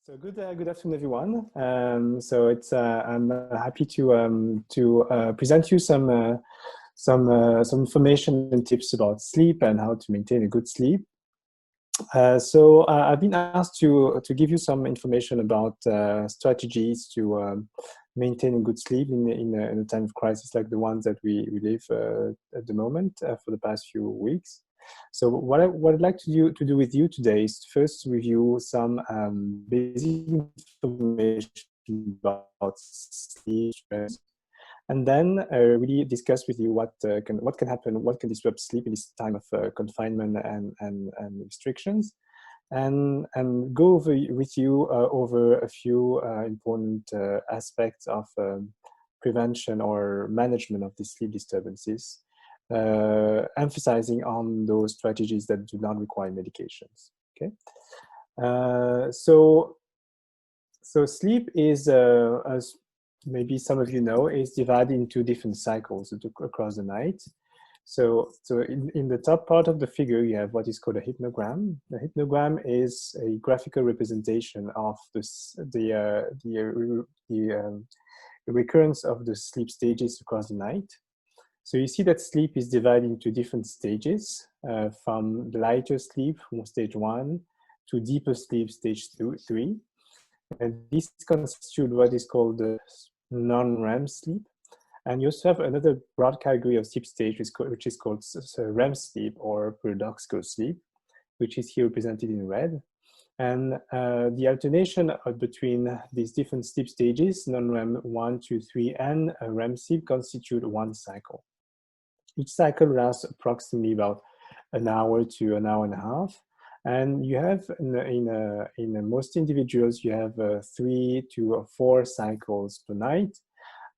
So good afternoon, everyone. I'm happy to present you some information and tips about sleep and how to maintain a good sleep. I've been asked to give you some information about strategies to maintain a good sleep in a time of crisis like the ones that we live at the moment for the past few weeks. So what I'd like to do with you today is first review some basic information about sleep stress, and then really discuss with you what can happen, what can disrupt sleep in this time of confinement and restrictions, and go over with you over a few important aspects of prevention or management of these sleep disturbances, emphasizing on those strategies that do not require medications. Okay, so sleep is, as maybe some of you know, is divided into different cycles across the night. So in the top part of the figure, you have what is called a hypnogram. The hypnogram is a graphical representation of the recurrence of the sleep stages across the night. So you see that sleep is divided into different stages, from the lighter sleep, from stage 1, to deeper sleep, stage 3. And this constitutes what is called the non-REM sleep. And you also have another broad category of sleep stage, which is called REM sleep, or paradoxical sleep, which is here represented in red. And the alternation between these different sleep stages, non-REM 1, 2, 3, and REM sleep, constitute one cycle. Each cycle lasts approximately about an hour to an hour and a half. And you have, in most individuals, you have 3 to 4 cycles per night.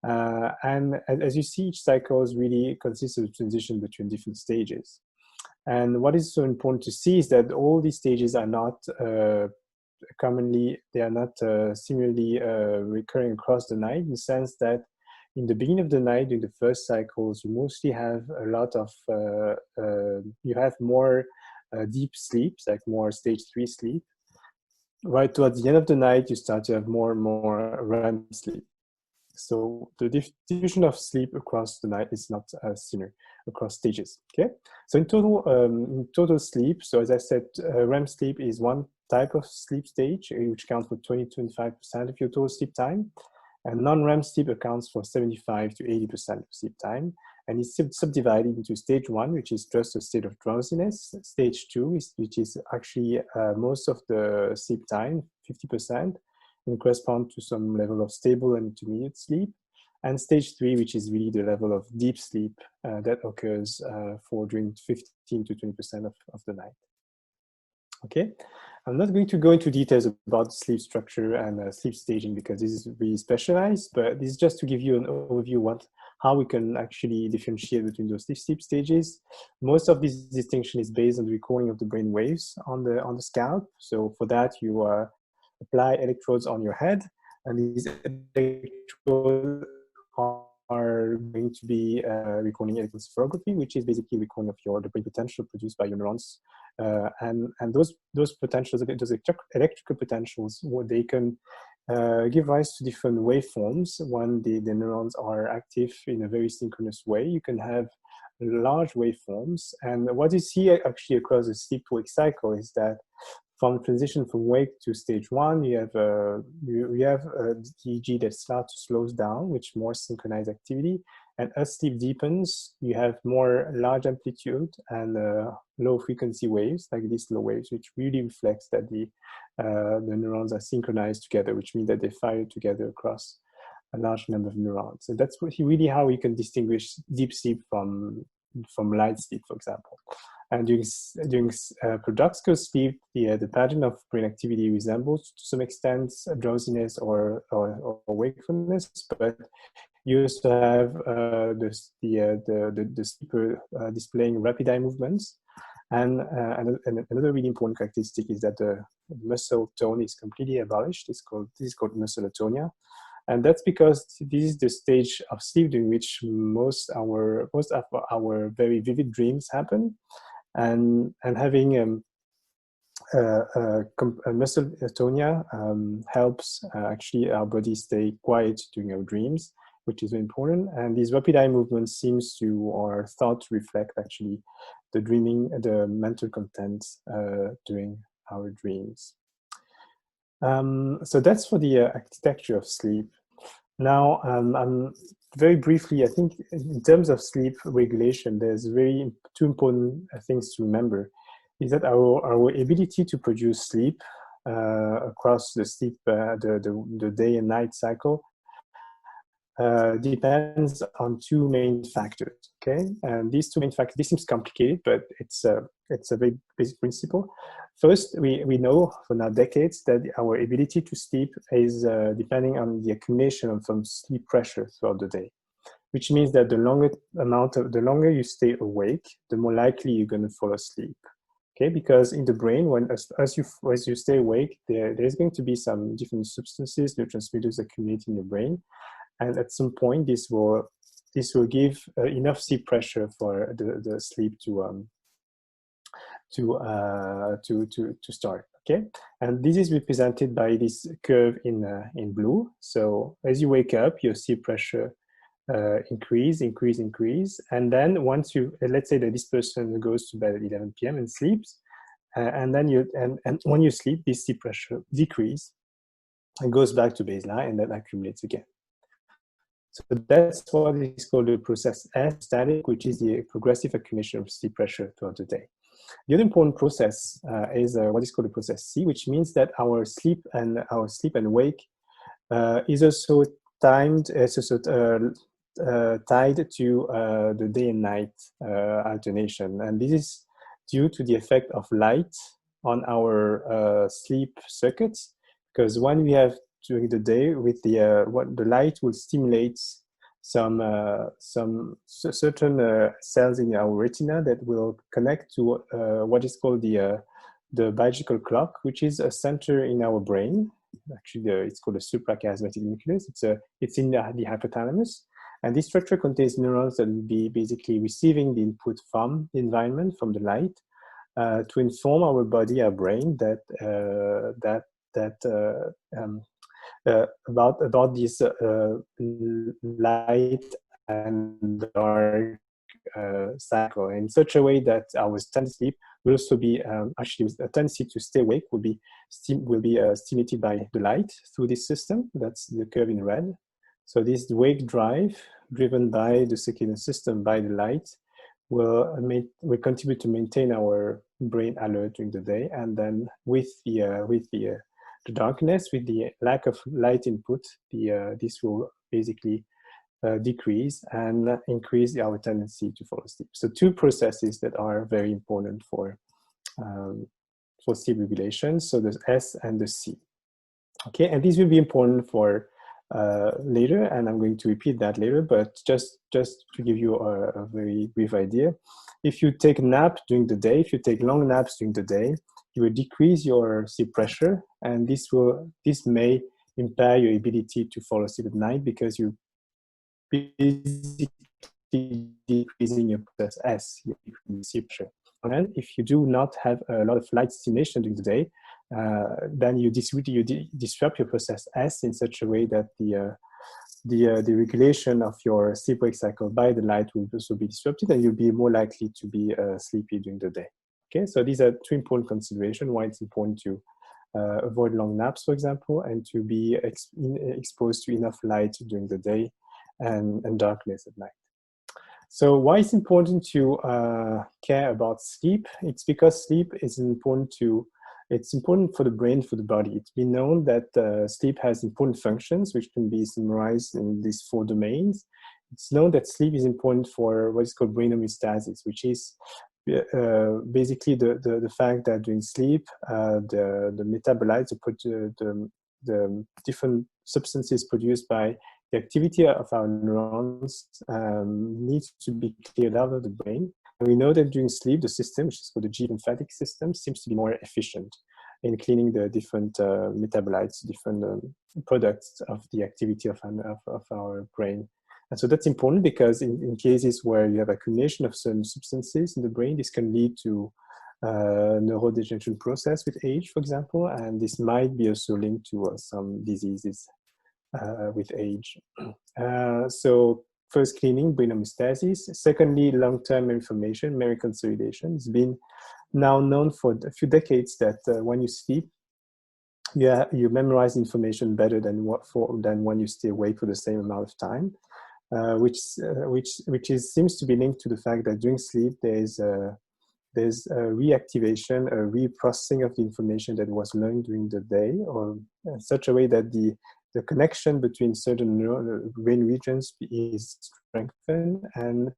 And as you see, each cycle really consists of a transition between different stages. And what is so important to see is that all these stages are not similarly recurring across the night, in the sense that in the beginning of the night, in the first cycles, you mostly have a lot of, you have more deep sleeps, like more stage 3 sleep. Right towards the end of the night, you start to have more and more REM sleep. So the distribution of sleep across the night is not similar across stages. Okay, so in total sleep, so as I said, REM sleep is one type of sleep stage, which accounts for 20-25% of your total sleep time, and non-REM sleep accounts for 75 to 80% of sleep time, and it's subdivided into stage 1, which is just a state of drowsiness, stage 2, which is actually most of the sleep time, 50%, and correspond to some level of stable and intermediate sleep, and stage 3, which is really the level of deep sleep that occurs during 15 to 20% of the night. Okay, I'm not going to go into details about sleep structure and sleep staging, because this is really specialized, but this is just to give you an overview how we can actually differentiate between those sleep stages. Most of this distinction is based on the recording of the brain waves on the scalp. So for that, you apply electrodes on your head, and these electrodes are going to be recording electroencephalography, which is basically recording of the brain potential produced by your neurons. And those potentials, those electrical potentials, they can give rise to different waveforms when the neurons are active in a very synchronous way. You can have large waveforms, and what you see actually across the sleep-wake cycle is that from transition from wake to stage 1, you have EEG that starts to slow down, which more synchronized activity. And as sleep deepens, you have more large amplitude and low frequency waves, like these low waves, which really reflects that the neurons are synchronized together, which means that they fire together across a large number of neurons. So that's really how we can distinguish deep sleep from light sleep, for example. And during paradoxical sleep, the pattern of brain activity resembles to some extent drowsiness or wakefulness, but you also have the sleeper displaying rapid eye movements. And another really important characteristic is that the muscle tone is completely abolished. This is called muscle atonia. And that's because this is the stage of sleep during which most of our very vivid dreams happen. And having muscle tonia helps actually our body stay quiet during our dreams, which is very important. And these rapid eye movements seems to or thought to reflect actually the dreaming, the mental content during our dreams. So that's for the architecture of sleep. Now, very briefly, I think in terms of sleep regulation, there's two important things to remember. Is that our ability to produce sleep across the sleep, the day and night cycle depends on two main factors. Okay, and these two main factors. This seems complicated, but it's a very basic principle. First, we know for now decades that our ability to sleep is depending on the accumulation of some sleep pressure throughout the day, which means that the longer you stay awake, the more likely you're going to fall asleep. Okay, because in the brain, as you stay awake, there's going to be some different substances, neurotransmitters accumulate in your brain, and at some point this will give enough sleep pressure for the sleep to start. Okay, and this is represented by this curve in blue. So as you wake up, your sleep pressure increase, and then once you let's say that this person goes to bed at 11 p.m. and sleeps, and then and when you sleep, this sleep pressure decrease and goes back to baseline, and then accumulates again. So that's what is called the process S static, which is the progressive accumulation of sleep pressure throughout the day. The other important process is what is called the process C, which means that our sleep and wake is also timed, tied to the day and night alternation, and this is due to the effect of light on our sleep circuits. Because when we have during the day with the light will stimulate some certain cells in our retina that will connect to what is called the biological clock, which is a center in our brain. Actually, it's called the suprachiasmatic nucleus. It's in the hypothalamus, and this structure contains neurons that will be basically receiving the input from the environment, from the light, to inform our body, our brain, about this light and dark cycle, in such a way that our standard sleep will also be actually a tendency to stay awake will be stimulated by the light through this system. That's the curve in red. So this wake drive, driven by the circadian system, by the light, will contribute to maintain our brain alert during the day, and then with the darkness, with the lack of light input, this will basically decrease and increase our tendency to fall asleep. So two processes that are very important for sleep regulation. So the S and the C. Okay, and these will be important for later, and I'm going to repeat that later, but just to give you a very brief idea. If you take a nap during the day, if you take long naps during the day, you will decrease your sleep pressure, and this may impair your ability to fall asleep at night, because you're basically decreasing your process S, your sleep pressure. And if you do not have a lot of light stimulation during the day, then you disrupt your process S in such a way that the regulation of your sleep-wake cycle by the light will also be disrupted, and you'll be more likely to be sleepy during the day. Okay, so these are two important considerations why it's important to avoid long naps, for example, and to be exposed to enough light during the day and darkness at night. So why it's important to care about sleep? It's because sleep is important for the brain, for the body. It's been known that sleep has important functions, which can be summarized in these 4 domains. It's known that sleep is important for what is called brain homeostasis, which is basically the fact that during sleep, the metabolites, the different substances produced by the activity of our neurons needs to be cleared out of the brain. And we know that during sleep, the system, which is called the G lymphatic system, seems to be more efficient in cleaning the different metabolites, different products of the activity of our brain. And so that's important because in cases where you have accumulation of certain substances in the brain, this can lead to neurodegeneration process with age, for example, and this might be also linked to some diseases with age. So first, cleaning, brain homeostasis. Secondly, long-term information, memory consolidation. It's been now known for a few decades that when you sleep, you memorize information better than when you stay awake for the same amount of time, which seems to be linked to the fact that during sleep there's a reactivation, a reprocessing of the information that was learned during the day, or in such a way that the connection between certain brain regions is strengthened and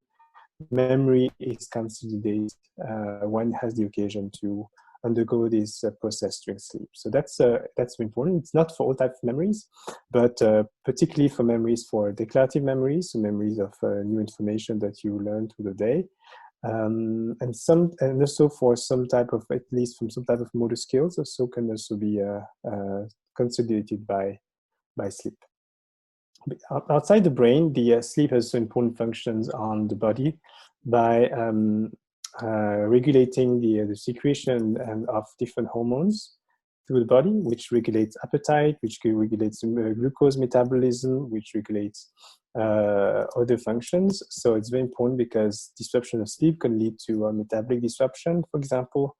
memory is consolidated when it has the occasion to undergo this process during sleep. So that's important. It's not for all types of memories, but particularly for memories, for declarative memories, so memories of new information that you learned through the day, and also for some type of, at least from some type of motor skills, also can also be consolidated by sleep. Outside the brain, the sleep has important functions on the body by regulating the secretion of different hormones through the body, which regulates appetite, which regulates glucose metabolism, which regulates other functions. So it's very important because disruption of sleep can lead to a metabolic disruption, for example,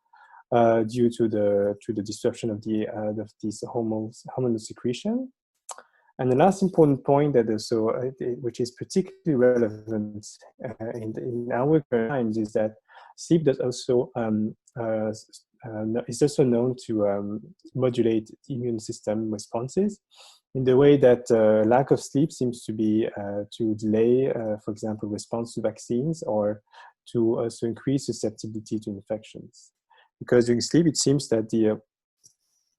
due to the disruption of these hormonal secretion. And the last important point that also, which is particularly relevant in our current times, is that sleep does also is also known to modulate immune system responses in the way that lack of sleep seems to be to delay, for example, response to vaccines, or to also increase susceptibility to infections. Because during sleep, it seems that the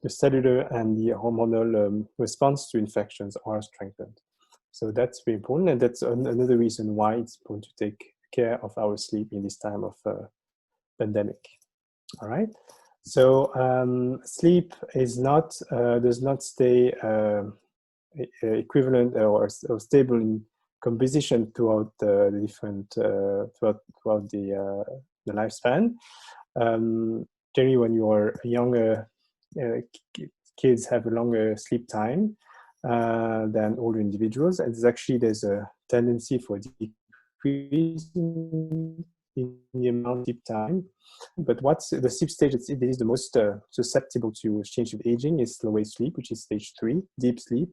cellular and the hormonal response to infections are strengthened. So that's very important, and that's another reason why it's important to take care of our sleep in this time of pandemic. All right. So sleep is does not stay equivalent or stable in composition throughout the different throughout the lifespan. Generally, when you are younger, kids have a longer sleep time than older individuals, and there's a tendency for decrease in the amount of sleep time. But what's the sleep stage that is the most susceptible to change with aging is slow wave sleep, which is stage 3, deep sleep.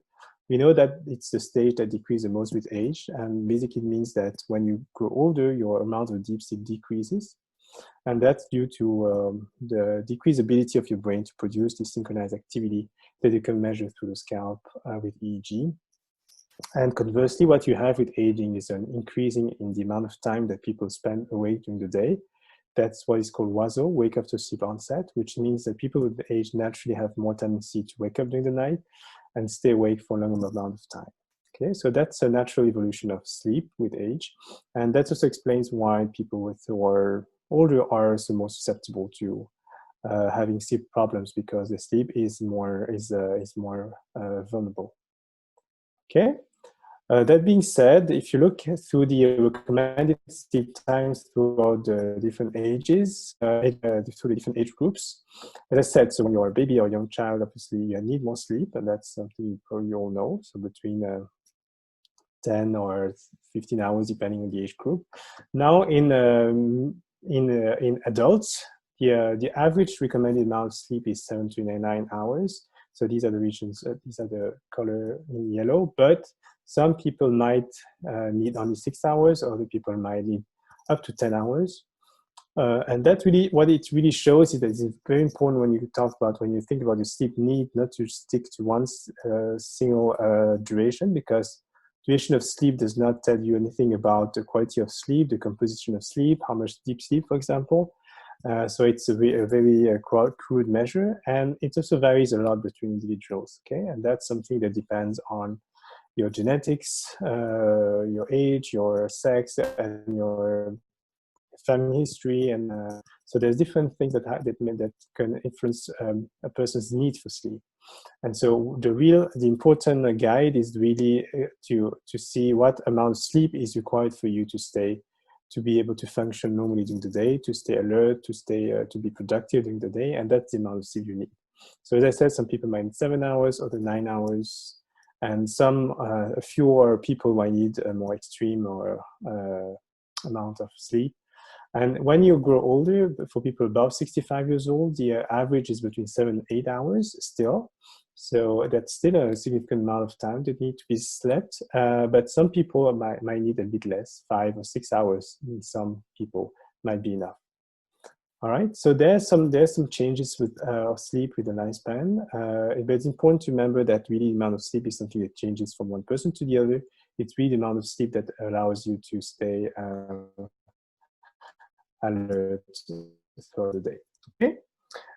We know that it's the stage that decreases the most with age, and basically it means that when you grow older, your amount of deep sleep decreases. And that's due to the decreased ability of your brain to produce this synchronized activity that you can measure through the scalp with EEG. And conversely, what you have with aging is an increasing in the amount of time that people spend awake during the day. That's what is called WASO, wake after sleep onset, which means that people with age naturally have more tendency to wake up during the night and stay awake for a longer amount of time. Okay, so that's a natural evolution of sleep with age. And that also explains why people who are older are so more susceptible to having sleep problems, because the sleep is more vulnerable. Okay. That being said, if you look through the recommended sleep times throughout the different ages, through the different age groups, as I said, so when you're a baby or a young child, obviously you need more sleep, and that's something you probably all know. So between 10 or 15 hours, depending on the age group. Now, in adults, the average recommended amount of sleep is 7 to 9 hours. So these are the regions, these are the color in yellow, but some people might need only 6 hours, other people might need up to 10 hours. And that really, what it really shows is that it's very important when you think about your sleep need, not to stick to one single duration, because duration of sleep does not tell you anything about the quality of sleep, the composition of sleep, how much deep sleep, for example. So it's a very crude measure, and it also varies a lot between individuals. Okay, and that's something that depends on your genetics, your age, your sex, and your family history, and so there's different things that can influence a person's need for sleep. And so the important guide is really to see what amount of sleep is required for you to to be able to function normally during the day, to stay alert, to be productive during the day, and that's the amount of sleep you need. So as I said, some people might need 7 hours, other 9 hours, and a fewer people might need a more extreme or amount of sleep. And when you grow older, for people above 65 years old, the average is between 7 and 8 hours still. So that's still a significant amount of time that need to be slept. But some people might need a bit less, 5 or 6 hours. In some people might be enough. All right, so there's some changes with sleep with the lifespan. But it's important to remember that really the amount of sleep is something that changes from one person to the other. It's really the amount of sleep that allows you to stay alert throughout the day. Okay,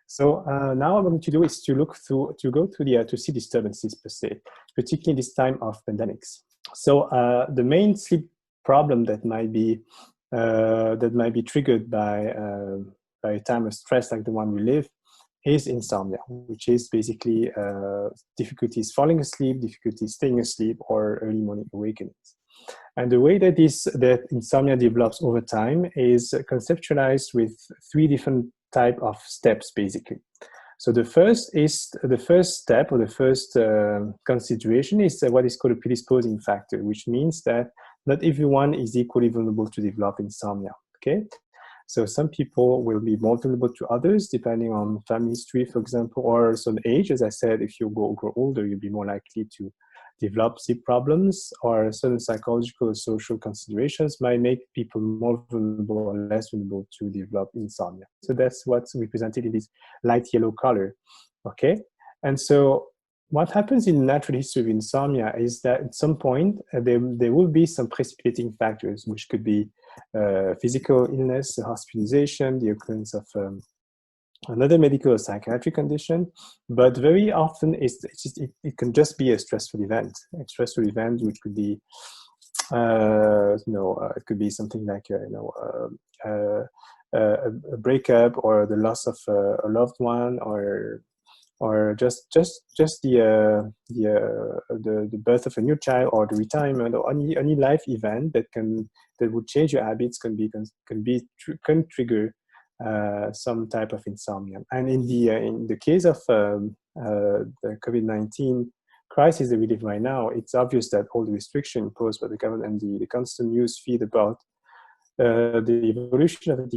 so now what I'm going to do is to to see disturbances per se, particularly this time of pandemics. So the main sleep problem that might be triggered by a time of stress like the one we live is insomnia, which is basically difficulties falling asleep, difficulties staying asleep, or early morning awakenings. And the way that insomnia develops over time is conceptualized with 3 different type of steps, basically. So the first step, or the first consideration, is what is called a predisposing factor, which means that not everyone is equally vulnerable to develop insomnia. Okay, so some people will be more vulnerable to others depending on family history, for example, or some age. As I said, if you grow older, you'll be more likely to develop sleep problems, or certain psychological or social considerations might make people more vulnerable or less vulnerable to develop insomnia. So that's what's represented in this light yellow color, okay? And so what happens in the natural history of insomnia is that at some point, there will be some precipitating factors, which could be physical illness, hospitalization, the occurrence of another medical or psychiatric condition, but very often it can just be a stressful event. A stressful event, which could be, it could be something like a breakup, or the loss of a loved one, or just the birth of a new child, or the retirement, or any life event that would change your habits can trigger some type of insomnia. And in the case of the COVID-19 crisis that we live right now, it's obvious that all the restriction imposed by the government and the constant news feed about the evolution of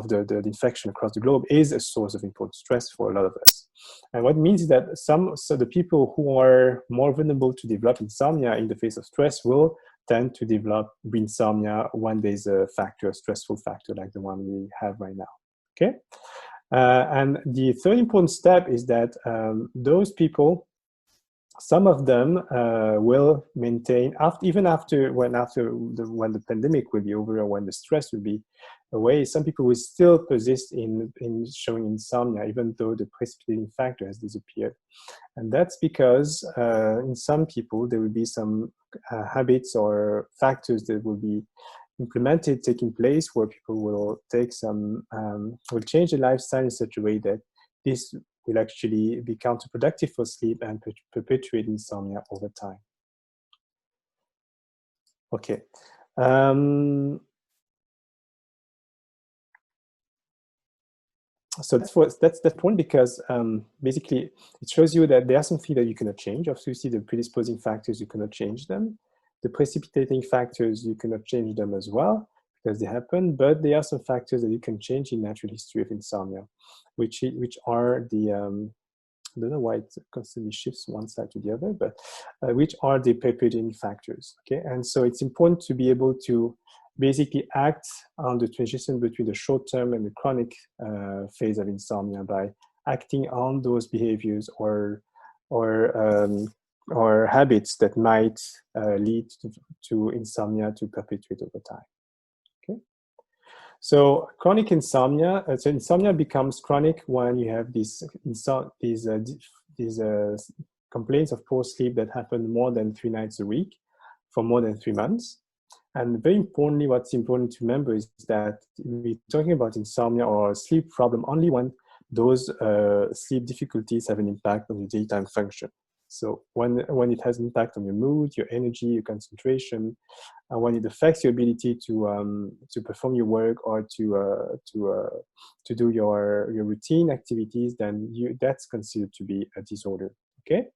the infection across the globe is a source of important stress for a lot of us. And what it means is that the people who are more vulnerable to develop insomnia in the face of stress will tend to develop insomnia when there's a stressful factor like the one we have right now. Okay, and the third important step is that those people, some of them will maintain when the pandemic will be over, or when the stress will be away. Some people will still persist in showing insomnia, even though the precipitating factor has disappeared. And that's because in some people, there will be some habits or factors that will be implemented, taking place, where people will change their lifestyle in such a way that this will actually be counterproductive for sleep and perpetuate insomnia over time. Okay. So that's the point, because basically it shows you that there are some things that you cannot change. Obviously, the predisposing factors, you cannot change them. The precipitating factors, you cannot change them as well, because they happen. But there are some factors that you can change in natural history of insomnia, which are the I don't know why it constantly shifts one side to the other, but which are the perpetuating factors. Okay, and so it's important to be able to basically act on the transition between the short-term and the chronic phase of insomnia by acting on those behaviors or habits that might lead to insomnia to perpetuate over time. Okay, so chronic insomnia. So insomnia becomes chronic when you have these complaints of poor sleep that happen more than 3 nights a week for more than 3 months. And very importantly, what's important to remember is that we're talking about insomnia or sleep problem only when those sleep difficulties have an impact on the daytime function. So when it has an impact on your mood, your energy, your concentration, and when it affects your ability to perform your work or to do your routine activities, then that's considered to be a disorder. Okay.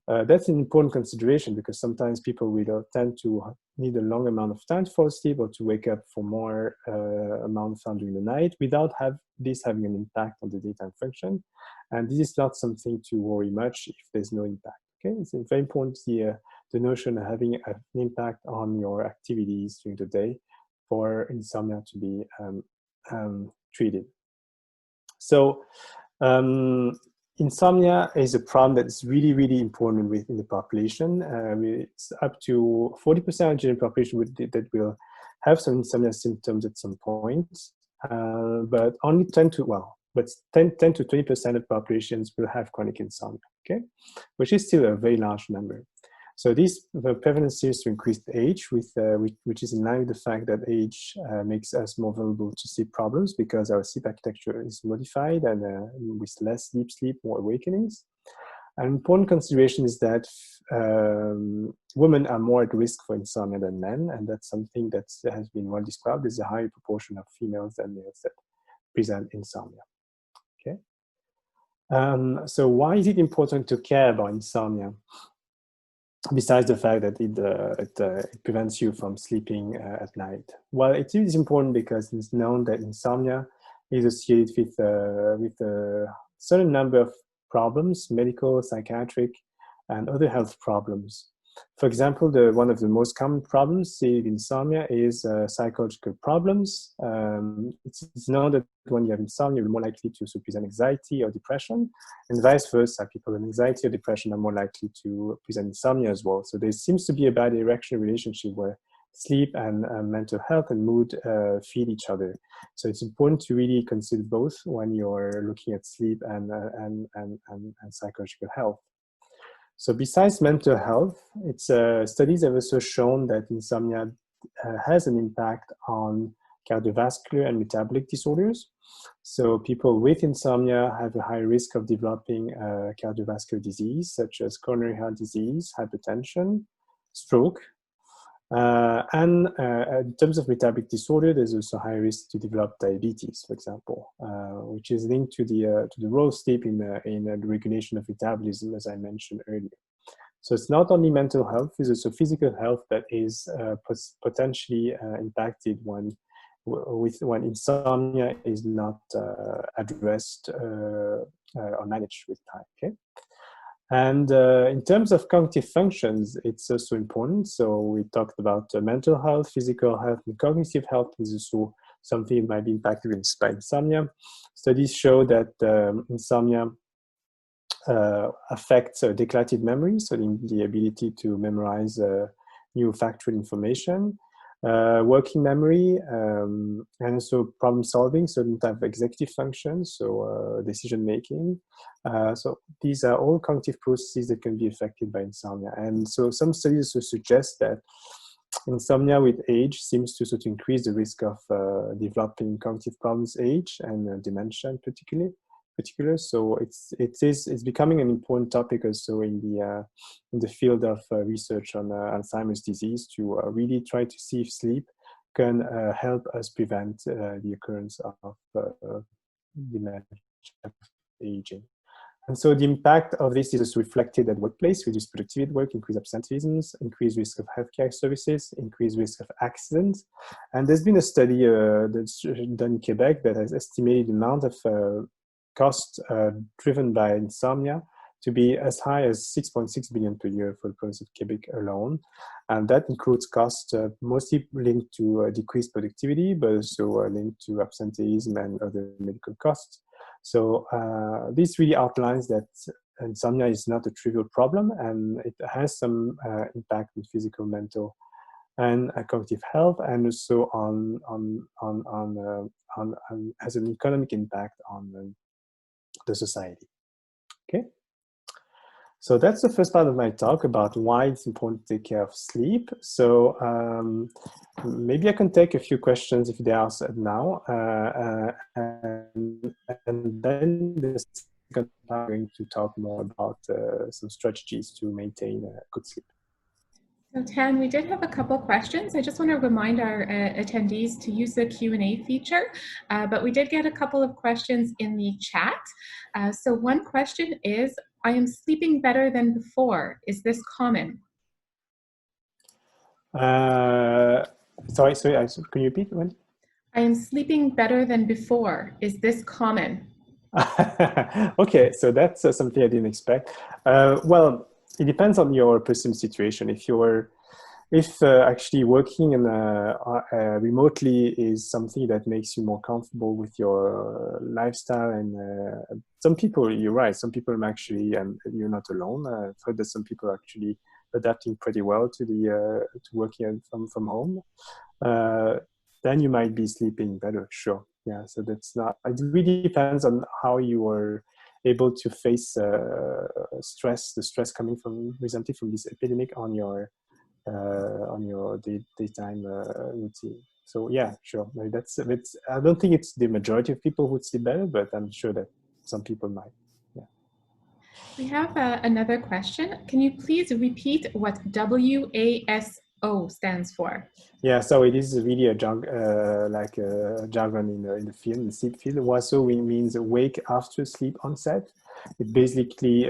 That's an important consideration because sometimes people will tend to need a long amount of time to fall asleep or to wake up for more amount of time during the night without this having an impact on the daytime function. And this is not something to worry much if there's no impact. Okay, it's very important the notion of having an impact on your activities during the day for insomnia to be treated. So insomnia is a problem that's really, really important within the population. It's up to 40% of the general population that will have some insomnia symptoms at some point, but only 10 to 20% of populations will have chronic insomnia, okay? Which is still a very large number. So this prevalence seems to increase with age, which is in line with the fact that age makes us more vulnerable to sleep problems because our sleep architecture is modified and with less deep sleep, more awakenings. An important consideration is that women are more at risk for insomnia than men, and that's something that has been well described. There's a higher proportion of females than males that present insomnia. Okay. So why is it important to care about insomnia? Besides the fact that it prevents you from sleeping at night. Well, it is important because it's known that insomnia is associated with a certain number of problems, medical, psychiatric, and other health problems. For example, one of the most common problems with insomnia is psychological problems. It's known that when you have insomnia, you're more likely to present anxiety or depression, and vice versa. People with anxiety or depression are more likely to present insomnia as well. So there seems to be a bidirectional relationship where sleep and mental health and mood feed each other. So it's important to really consider both when you're looking at sleep and psychological health. So besides mental health, studies have also shown that insomnia has an impact on cardiovascular and metabolic disorders. So people with insomnia have a high risk of developing cardiovascular disease, such as coronary heart disease, hypertension, stroke. And in terms of metabolic disorder, there's also high risk to develop diabetes, for example, which is linked to the role of sleep in the regulation of metabolism, as I mentioned earlier. So it's not only mental health; it's also physical health that is potentially impacted when insomnia is not addressed or managed with time. Okay. And in terms of cognitive functions, it's also important. So we talked about mental health, physical health, and cognitive health is also something that might be impacted by insomnia. Studies show that insomnia affects declarative memory, so the ability to memorize new factual information, working memory, and also problem solving, certain type of executive functions, so decision making. So these are all cognitive processes that can be affected by insomnia. And so some studies also suggest that insomnia with age seems to sort of increase the risk of developing cognitive problems age and dementia in particular. So it's becoming an important topic also in the field of research on Alzheimer's disease to really try to see if sleep can help us prevent the occurrence of dementia, aging. And so the impact of this is also reflected at workplace, reduced productivity at work, increased absenteeism, increased risk of healthcare services, increased risk of accidents. And there's been a study that's done in Quebec that has estimated the amount of cost driven by insomnia to be as high as 6.6 billion per year for the province of Quebec alone. And that includes costs mostly linked to decreased productivity, but also linked to absenteeism and other medical costs. So this really outlines that insomnia is not a trivial problem, and it has some impact on physical, mental, and cognitive health, and also has an economic impact on the society. Okay. So that's the first part of my talk about why it's important to take care of sleep. So maybe I can take a few questions if there are now. And then the second part, I'm going to talk more about some strategies to maintain good sleep. So Tan, we did have a couple questions. I just want to remind our attendees to use the Q&A feature, but we did get a couple of questions in the chat. So one question is, I am sleeping better than before. Is this common? Sorry, can you repeat? When? I am sleeping better than before. Is this common? Okay, so that's something I didn't expect. Well, it depends on your personal situation. If actually working in remotely is something that makes you more comfortable with your lifestyle, and some people, you're right, some people actually, and you're not alone. I've heard that some people are actually adapting pretty well to the to working from home. Then you might be sleeping better, sure. Yeah, so that's not, it really depends on how you are able to face stress, the stress coming from, resulting from this epidemic on your daytime routine. So yeah, sure. That's I don't think it's the majority of people who sleep better, but I'm sure that some people might. Yeah. We have another question. Can you please repeat what WASO stands for? Yeah, so it is really a like a jargon in the field, in the sleep field. WASO means wake after sleep onset. It basically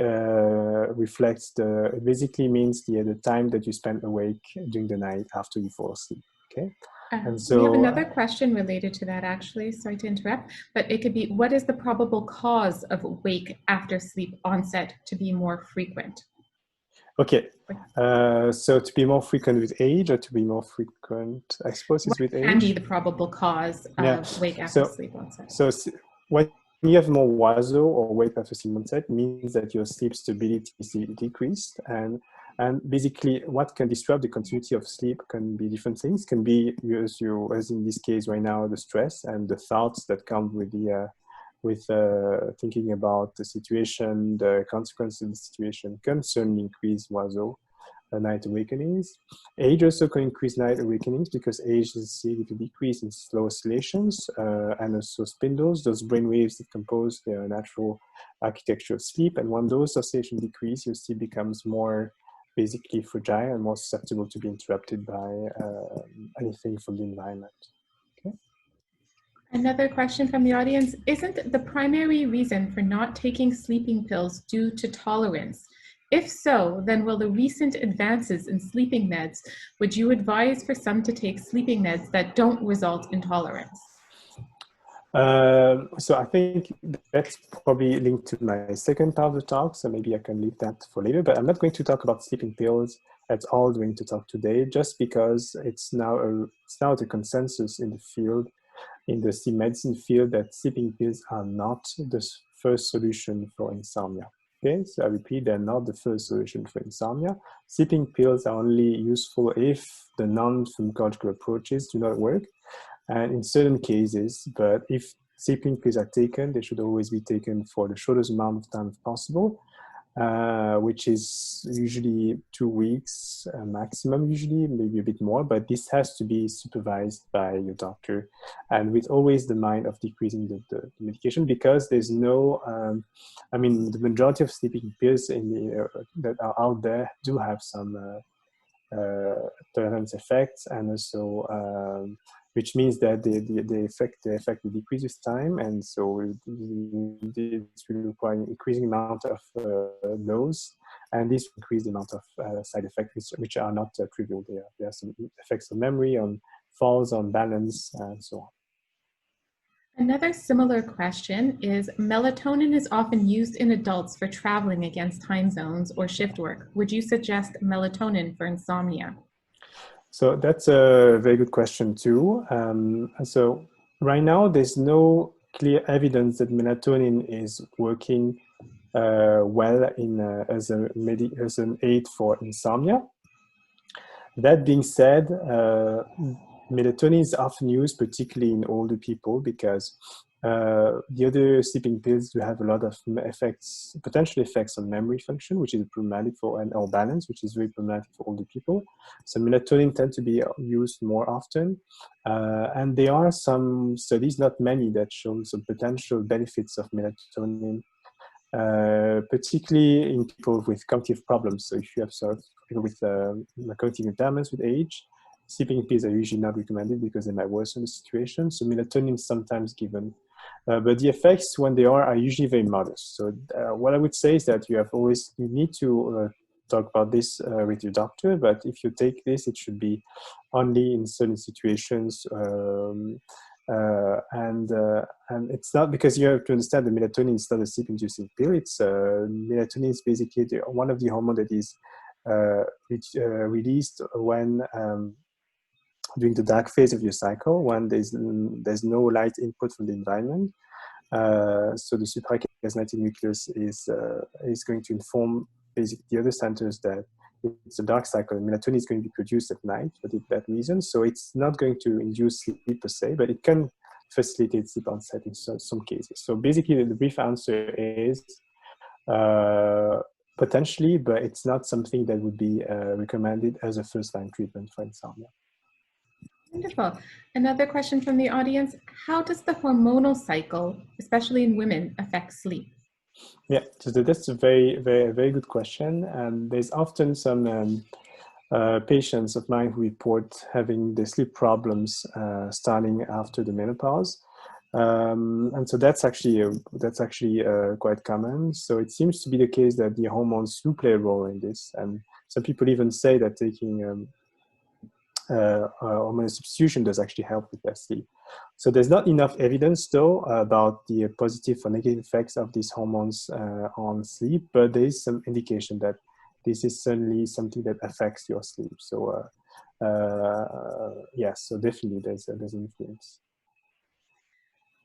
reflects it basically means the time that you spend awake during the night after you fall asleep. Okay. And so we have another question related to that, actually. Sorry to interrupt, but it could be, what is the probable cause of wake after sleep onset to be more frequent? Okay, so to be more frequent with age, or to be more frequent, I suppose it's with age. What can be the probable cause of wake after sleep onset? So when you have more WASO, or wake after sleep onset, means that your sleep stability is decreased, and basically what can disrupt the continuity of sleep can be different things. Can be, as in this case right now, the stress and the thoughts that come with the thinking about the situation, the consequences of the situation can certainly increase WASO, night awakenings. Age also can increase night awakenings because age is a decrease in slow oscillations, and also spindles, those brain waves that compose the natural architecture of sleep. And when those oscillations decrease, your sleep becomes more basically fragile and more susceptible to be interrupted by anything from the environment. Okay. Another question from the audience, isn't the primary reason for not taking sleeping pills due to tolerance? If so, then will the recent advances in sleeping meds, would you advise for some to take sleeping meds that don't result in tolerance? So I think that's probably linked to my second part of the talk, so maybe I can leave that for later, but I'm not going to talk about sleeping pills at all during the talk today, just because it's now the consensus in the field, in the sleep medicine field, that sleeping pills are not the first solution for insomnia. Okay, so I repeat, they're not the first solution for insomnia. Sleeping pills are only useful if the non-pharmacological approaches do not work, and in certain cases. But if sleeping pills are taken, they should always be taken for the shortest amount of time possible, which is usually 2 weeks maximum, usually maybe a bit more, but this has to be supervised by your doctor, and with always the mind of decreasing the medication, because there's no, I mean, the majority of sleeping pills that are out there do have some tolerance effects, and also which means that the effect will decrease with time, and so it will require an increasing amount of dose, and this will increase the amount of side effects, which are not trivial. There are some effects on memory, on falls, on balance, and so on. Another similar question is, melatonin is often used in adults for traveling against time zones or shift work. Would you suggest melatonin for insomnia? So that's a very good question too. So right now, there's no clear evidence that melatonin is working well as an aid for insomnia. That being said, melatonin is often used, particularly in older people, because the other sleeping pills do have a lot of effects, potential effects on memory function, which is problematic or balance, which is very problematic for older people. So melatonin tends to be used more often. And there are some studies, not many, that show some potential benefits of melatonin particularly in people with cognitive problems. So if you have sort of people with cognitive impairments with age, sleeping pills are usually not recommended because they might worsen the situation. So melatonin is sometimes given. But the effects, when they are usually very modest. So what I would say is that you need to talk about this with your doctor, but if you take this, it should be only in certain situations. And it's not, because you have to understand that melatonin is not a sleep-inducing pill. It's melatonin is basically one of the hormones that is released when during the dark phase of your cycle, when there's no light input from the environment. So the suprachiasmatic nucleus is going to inform basically the other centers that it's a dark cycle. Melatonin is going to be produced at night for that reason. So it's not going to induce sleep per se, but it can facilitate sleep onset in some cases. So basically, the brief answer is potentially, but it's not something that would be recommended as a first-line treatment for insomnia. Wonderful. Another question from the audience: how does the hormonal cycle, especially in women, affect sleep? Yeah, so that's a very good question. And there's often some patients of mine who report having the sleep problems starting after the menopause. And so that's actually quite common. So it seems to be the case that the hormones do play a role in this. And some people even say that taking hormone substitution does actually help with their sleep. So there's not enough evidence, though, about the positive or negative effects of these hormones on sleep, but there is some indication that this is certainly something that affects your sleep. So yes, so definitely there's an influence.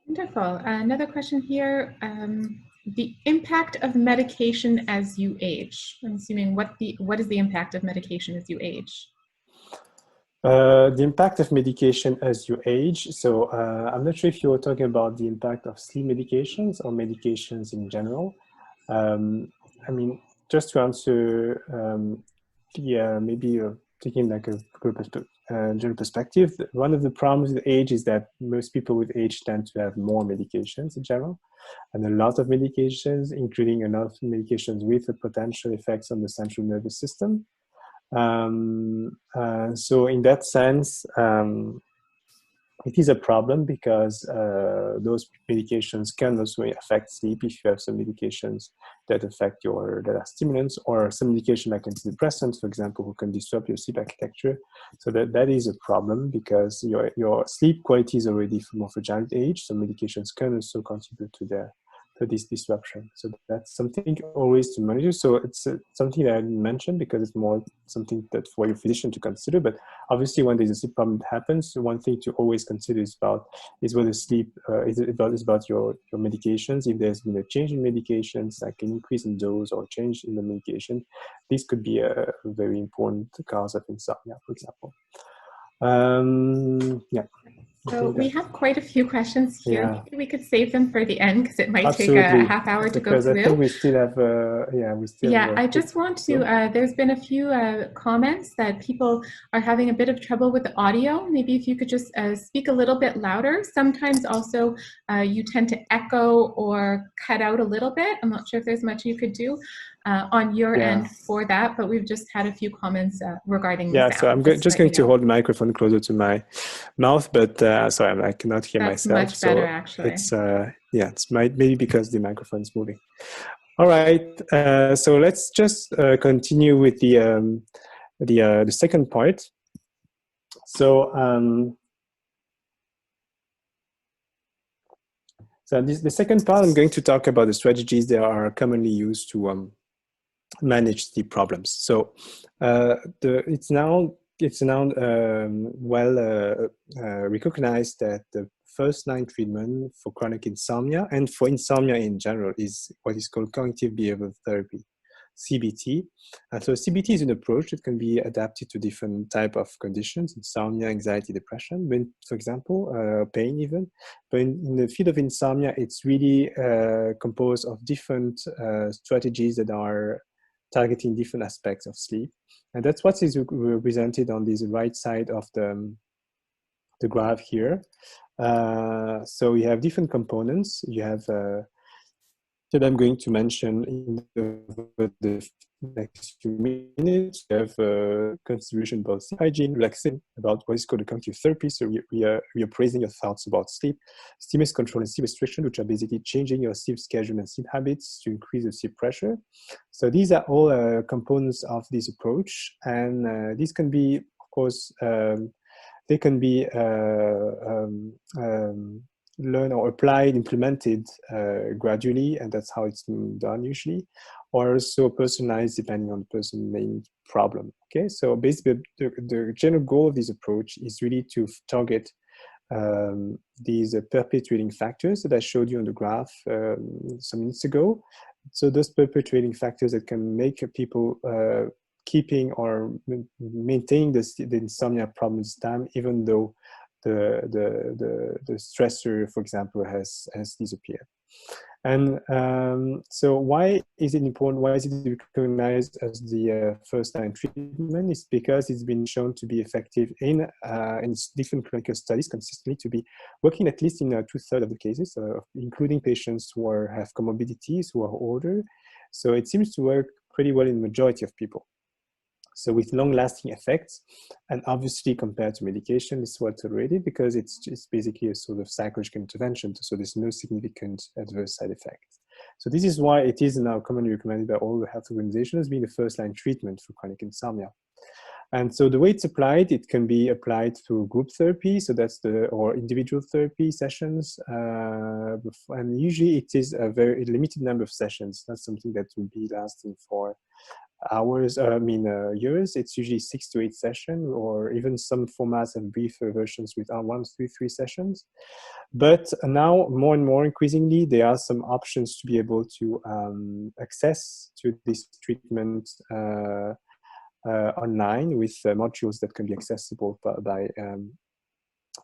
Wonderful. Another question here: the impact of medication as you age. I'm assuming what is the impact of medication as you age? The impact of medication as you age. So I'm not sure if you're talking about the impact of sleep medications or medications in general. I mean, just to answer, maybe taking like a general perspective, one of the problems with age is that most people with age tend to have more medications in general, and a lot of medications, including a lot of medications with the potential effects on the central nervous system. So in that sense, it is a problem because those medications can also affect sleep if you have some medications that are stimulants, or some medication like antidepressants, for example, who can disrupt your sleep architecture. So that is a problem because your sleep quality is already more fragile at age. So medications can also contribute to this disruption. So that's something always to monitor. So it's something that I didn't mention because it's more something that for your physician to consider. But obviously, when there's a sleep problem that happens, one thing to always consider is whether sleep is about your medications. If there's been a change in medications, like an increase in dose or change in the medication, this could be a very important cause of insomnia, for example. Yeah. So we have quite a few questions here. Yeah. Maybe we could save them for the end because it might Absolutely. take a half hour to go through. Because I think we still have, I just want to, there's been a few comments that people are having a bit of trouble with the audio. Maybe if you could just speak a little bit louder. Sometimes also you tend to echo or cut out a little bit. I'm not sure if there's much you could do on your end for that, but we've just had a few comments regarding the sound. So I'm just going to hold the microphone closer to my mouth, but sorry, I cannot hear myself. That's much better, actually. It's it's maybe because the microphone is moving. All right, so let's just continue with the second part. So the second part, I'm going to talk about the strategies that are commonly used to manage the problems. So it's now well recognized that the first-line treatment for chronic insomnia and for insomnia in general is what is called cognitive behavioral therapy, CBT. And so CBT is an approach that can be adapted to different type of conditions: insomnia, anxiety, depression, for example, pain even. But in the field of insomnia, it's really composed of different strategies that are targeting different aspects of sleep. And that's what is represented on this right side of the graph here. So you have different components. You have that I'm going to mention in the next few minutes. We have a contribution about sleep hygiene, relaxing, about what is called a cognitive therapy. So we are appraising your thoughts about sleep, stimulus control and sleep restriction, which are basically changing your sleep schedule and sleep habits to increase the sleep pressure. So these are all components of this approach, and these can be, of course, they can be learned or applied, implemented gradually, and that's how it's done usually, or also personalized depending on the person's main problem. Okay, so basically the general goal of this approach is really to target these perpetuating factors that I showed you on the graph some minutes ago. So those perpetuating factors that can make people keeping or maintaining the insomnia problems time, even though the stressor, for example, has disappeared. And so why is it important? Why is it recognized as the first-line treatment? It's because it's been shown to be effective in different clinical studies consistently to be working at least in 2/3 of the cases, including patients who have comorbidities, who are older. So it seems to work pretty well in the majority of people. So with long-lasting effects, and obviously compared to medication, it's well tolerated because it's basically a sort of psychological intervention, so there's no significant adverse side effects. So this is why it is now commonly recommended by all the health organizations being the first-line treatment for chronic insomnia. And so the way it's applied, it can be applied through group therapy, so that's or individual therapy sessions, and usually it is a very limited number of sessions, not something that will be lasting for hours, years. It's usually 6 to 8 sessions, or even some formats have briefer versions with 1, 2, 3 sessions. But now, more and more increasingly, there are some options to be able to access to this treatment online with modules that can be accessible by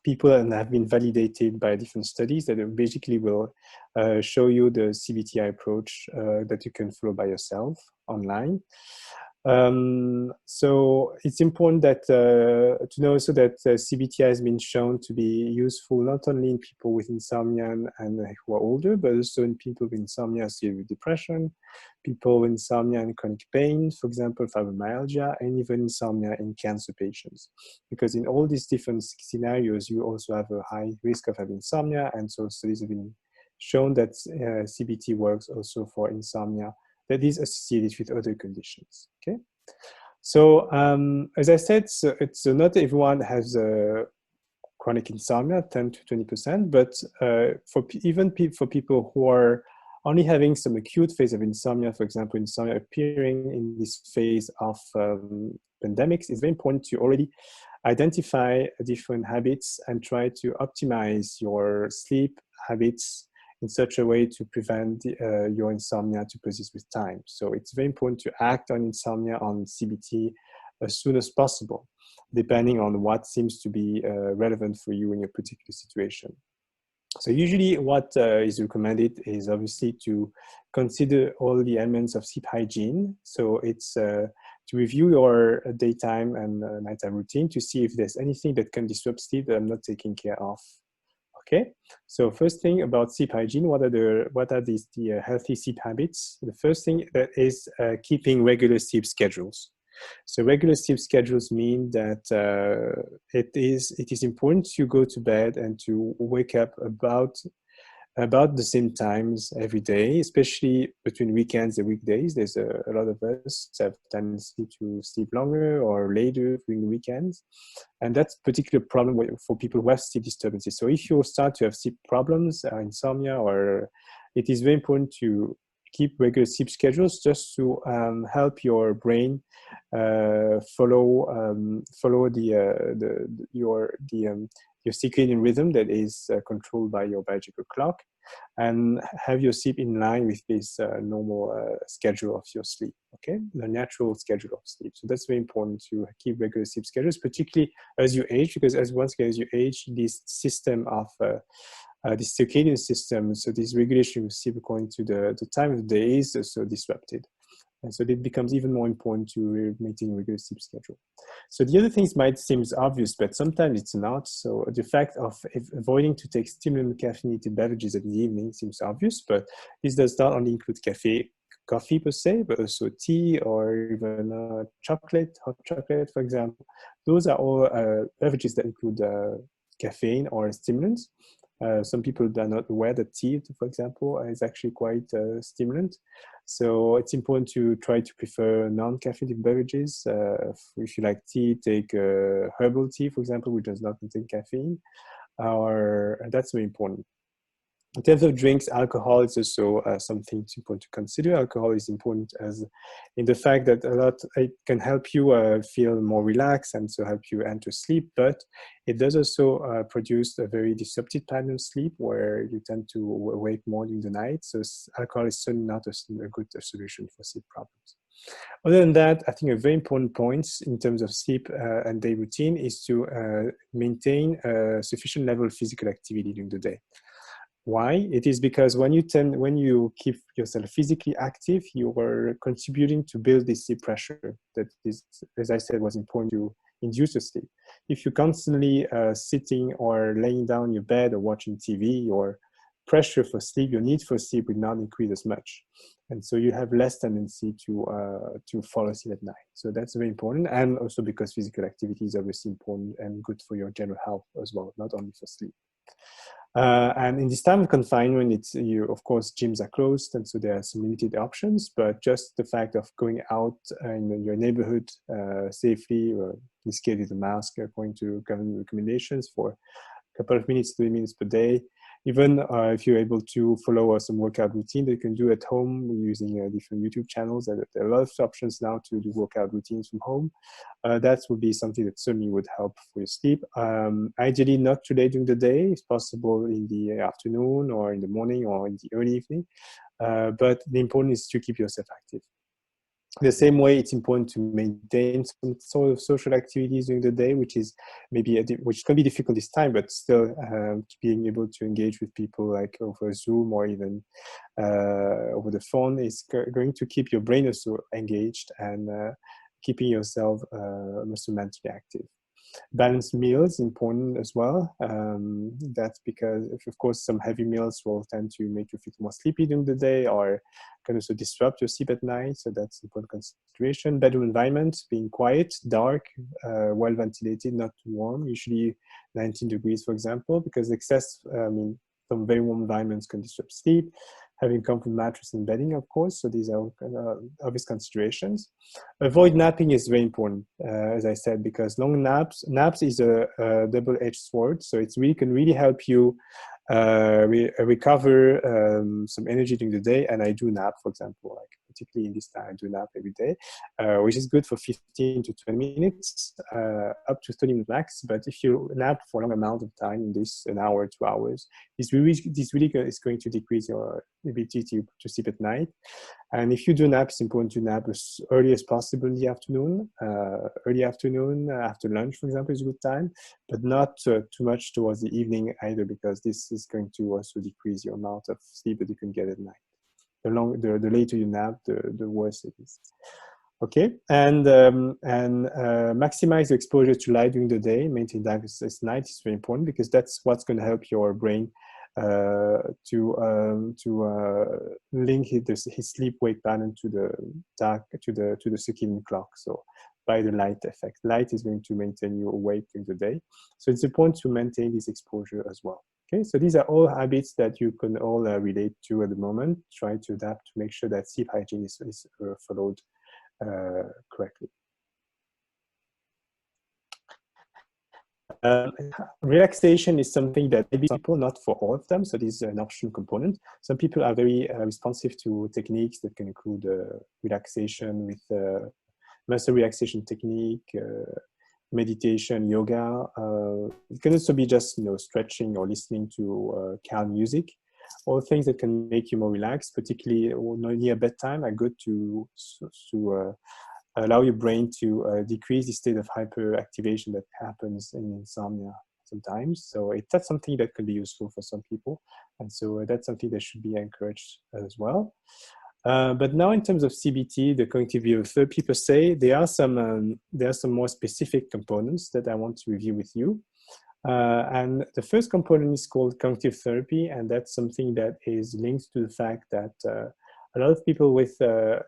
people and have been validated by different studies that basically will show you the CBTI approach that you can follow by yourself online. So it's important that to know also that CBTI has been shown to be useful not only in people with insomnia and who are older, but also in people with insomnia associated with depression, people with insomnia and chronic pain, for example, fibromyalgia, and even insomnia in cancer patients. Because in all these different scenarios, you also have a high risk of having insomnia, and so studies have been shown that CBT works also for insomnia that is associated with other conditions. Okay, so as I said, so it's not everyone has chronic insomnia, 10 to 20%, but for people who are only having some acute phase of insomnia, for example, insomnia appearing in this phase of pandemics, it's very important to already identify different habits and try to optimize your sleep habits in such a way to prevent your insomnia to persist with time. So it's very important to act on insomnia, on CBT, as soon as possible, depending on what seems to be relevant for you in your particular situation. So usually what is recommended is obviously to consider all the elements of sleep hygiene. So it's to review your daytime and nighttime routine to see if there's anything that can disrupt sleep that I'm not taking care of. Okay, so first thing about sleep hygiene, what are the healthy sleep habits? The first thing that is keeping regular sleep schedules. So regular sleep schedules mean that it is important to go to bed and to wake up about the same times every day, especially between weekends and weekdays. There's a lot of us have tendency to sleep longer or later during the weekends. And that's a particular problem for people who have sleep disturbances. So if you start to have sleep problems, insomnia, or it is very important to keep regular sleep schedules just to help your brain follow your circadian rhythm that is controlled by your biological clock, and have your sleep in line with this normal schedule of your sleep, okay? The natural schedule of sleep. So that's very important to keep regular sleep schedules, particularly as you age, because as you age, this system of this circadian system, so this regulation of sleep according to the time of the day is also disrupted. And so it becomes even more important to maintain a regular sleep schedule. So the other things might seem obvious, but sometimes it's not. So the fact of avoiding to take stimulant caffeinated beverages in the evening seems obvious, but this does not only include coffee per se, but also tea or even chocolate, hot chocolate, for example. Those are all beverages that include caffeine or stimulants. Some people are not aware that tea, for example, is actually quite stimulant. So it's important to try to prefer non-caffeinated beverages. If you like tea, take herbal tea, for example, which does not contain caffeine. That's very important. In terms of drinks, alcohol is also something important to consider. Alcohol is important as in the fact that it can help you feel more relaxed and so help you enter sleep, but it does also produce a very disrupted pattern of sleep where you tend to awake more during the night. So alcohol is certainly not a good solution for sleep problems. Other than that, I think a very important point in terms of sleep and day routine is to maintain a sufficient level of physical activity during the day. Why? It is because when you keep yourself physically active, you are contributing to build this sleep pressure that is, as I said, was important to induce a sleep. If you're constantly sitting or laying down in your bed or watching TV, your pressure for sleep, your need for sleep will not increase as much. And so you have less tendency to fall asleep at night. So that's very important. And also because physical activity is obviously important and good for your general health as well, not only for sleep. And in this time of confinement, of course, gyms are closed, and so there are some limited options. But just the fact of going out in your neighborhood safely, or in this case, with a mask, according to government recommendations, for a couple of minutes, 3 minutes per day. Even if you're able to follow some workout routine that you can do at home using different YouTube channels. There are a lot of options now to do workout routines from home. That would be something that certainly would help for your sleep. Ideally, not too late during the day. It's possible in the afternoon or in the morning or in the early evening. But the important is to keep yourself active. The same way, it's important to maintain some sort of social activities during the day, which is which can be difficult this time, but still being able to engage with people like over Zoom or even over the phone is going to keep your brain also engaged and keeping yourself also mentally active. Balanced meals important as well. That's because, of course, some heavy meals will tend to make you feel more sleepy during the day or can also disrupt your sleep at night. So that's important consideration. Bedroom environment, being quiet, dark, well ventilated, not too warm, usually 19 degrees, for example, because some very warm environments can disrupt sleep. Having comfortable mattress and bedding, of course. So these are obvious considerations. Avoid napping is very important, as I said, because long naps is a double-edged sword. So it can really help you recover some energy during the day. And I do nap, for example, like particularly in this time, I do nap every day, which is good for 15 to 20 minutes, up to 30 minutes max. But if you nap for a long amount of time, an hour, 2 hours, this really is going to decrease your ability to sleep at night. And if you do nap, it's important to nap as early as possible in the afternoon. Early afternoon, after lunch, for example, is a good time, but not too much towards the evening either, because this is going to also decrease your amount of sleep that you can get at night. The later you nap, the worse it is. Okay, and maximize the exposure to light during the day. Maintain darkness at night is very important because that's what's going to help your brain to link his sleep-wake pattern to the circadian clock. So by the light effect, light is going to maintain you awake during the day. So it's important to maintain this exposure as well. Okay, so these are all habits that you can all relate to at the moment. Try to adapt to make sure that sleep hygiene is followed correctly. Relaxation is something that maybe people, not for all of them, so this is an optional component. Some people are very responsive to techniques that can include relaxation with muscle relaxation technique, meditation, yoga. It can also be just stretching or listening to calm music. All things that can make you more relaxed, particularly near bedtime, are good to allow your brain to decrease the state of hyperactivation that happens in insomnia sometimes. So that's something that can be useful for some people. And so that's something that should be encouraged as well. But now, in terms of CBT, the cognitive behavioral therapy per se, there are some more specific components that I want to review with you. And the first component is called cognitive therapy, and that's something that is linked to the fact that a lot of people with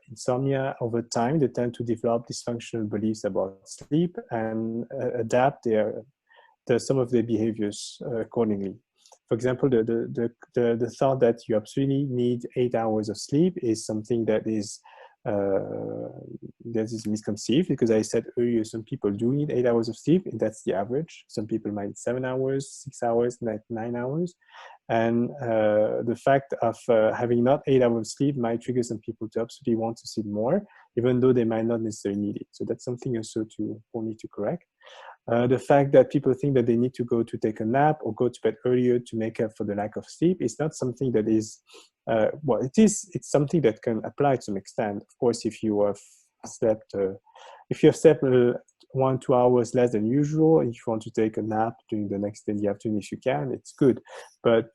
insomnia over time, they tend to develop dysfunctional beliefs about sleep and adapt some of their behaviors accordingly. For example, the thought that you absolutely need 8 hours of sleep is something that is misconceived, because I said earlier, some people do need 8 hours of sleep, and that's the average. Some people might need 7 hours, 6 hours, 9 hours. And the fact of having not 8 hours of sleep might trigger some people to absolutely want to sleep more, even though they might not necessarily need it. So that's something also we'll need to correct. The fact that people think that they need to go to take a nap or go to bed earlier to make up for the lack of sleep is not something that is, it's something that can apply to some extent. Of course, if you have slept 1-2 hours less than usual, and if you want to take a nap during the next day in the afternoon, if you can, it's good. But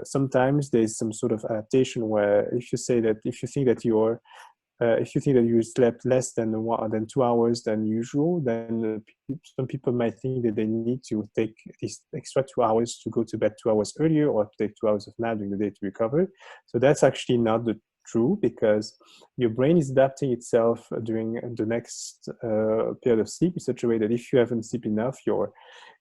sometimes there's some sort of adaptation where if you think that you slept less than 2 hours than usual, then some people might think that they need to take these extra 2 hours to go to bed 2 hours earlier, or take 2 hours of nap during the day to recover. So that's actually not true, because your brain is adapting itself during the next period of sleep in such a way that if you haven't slept enough, your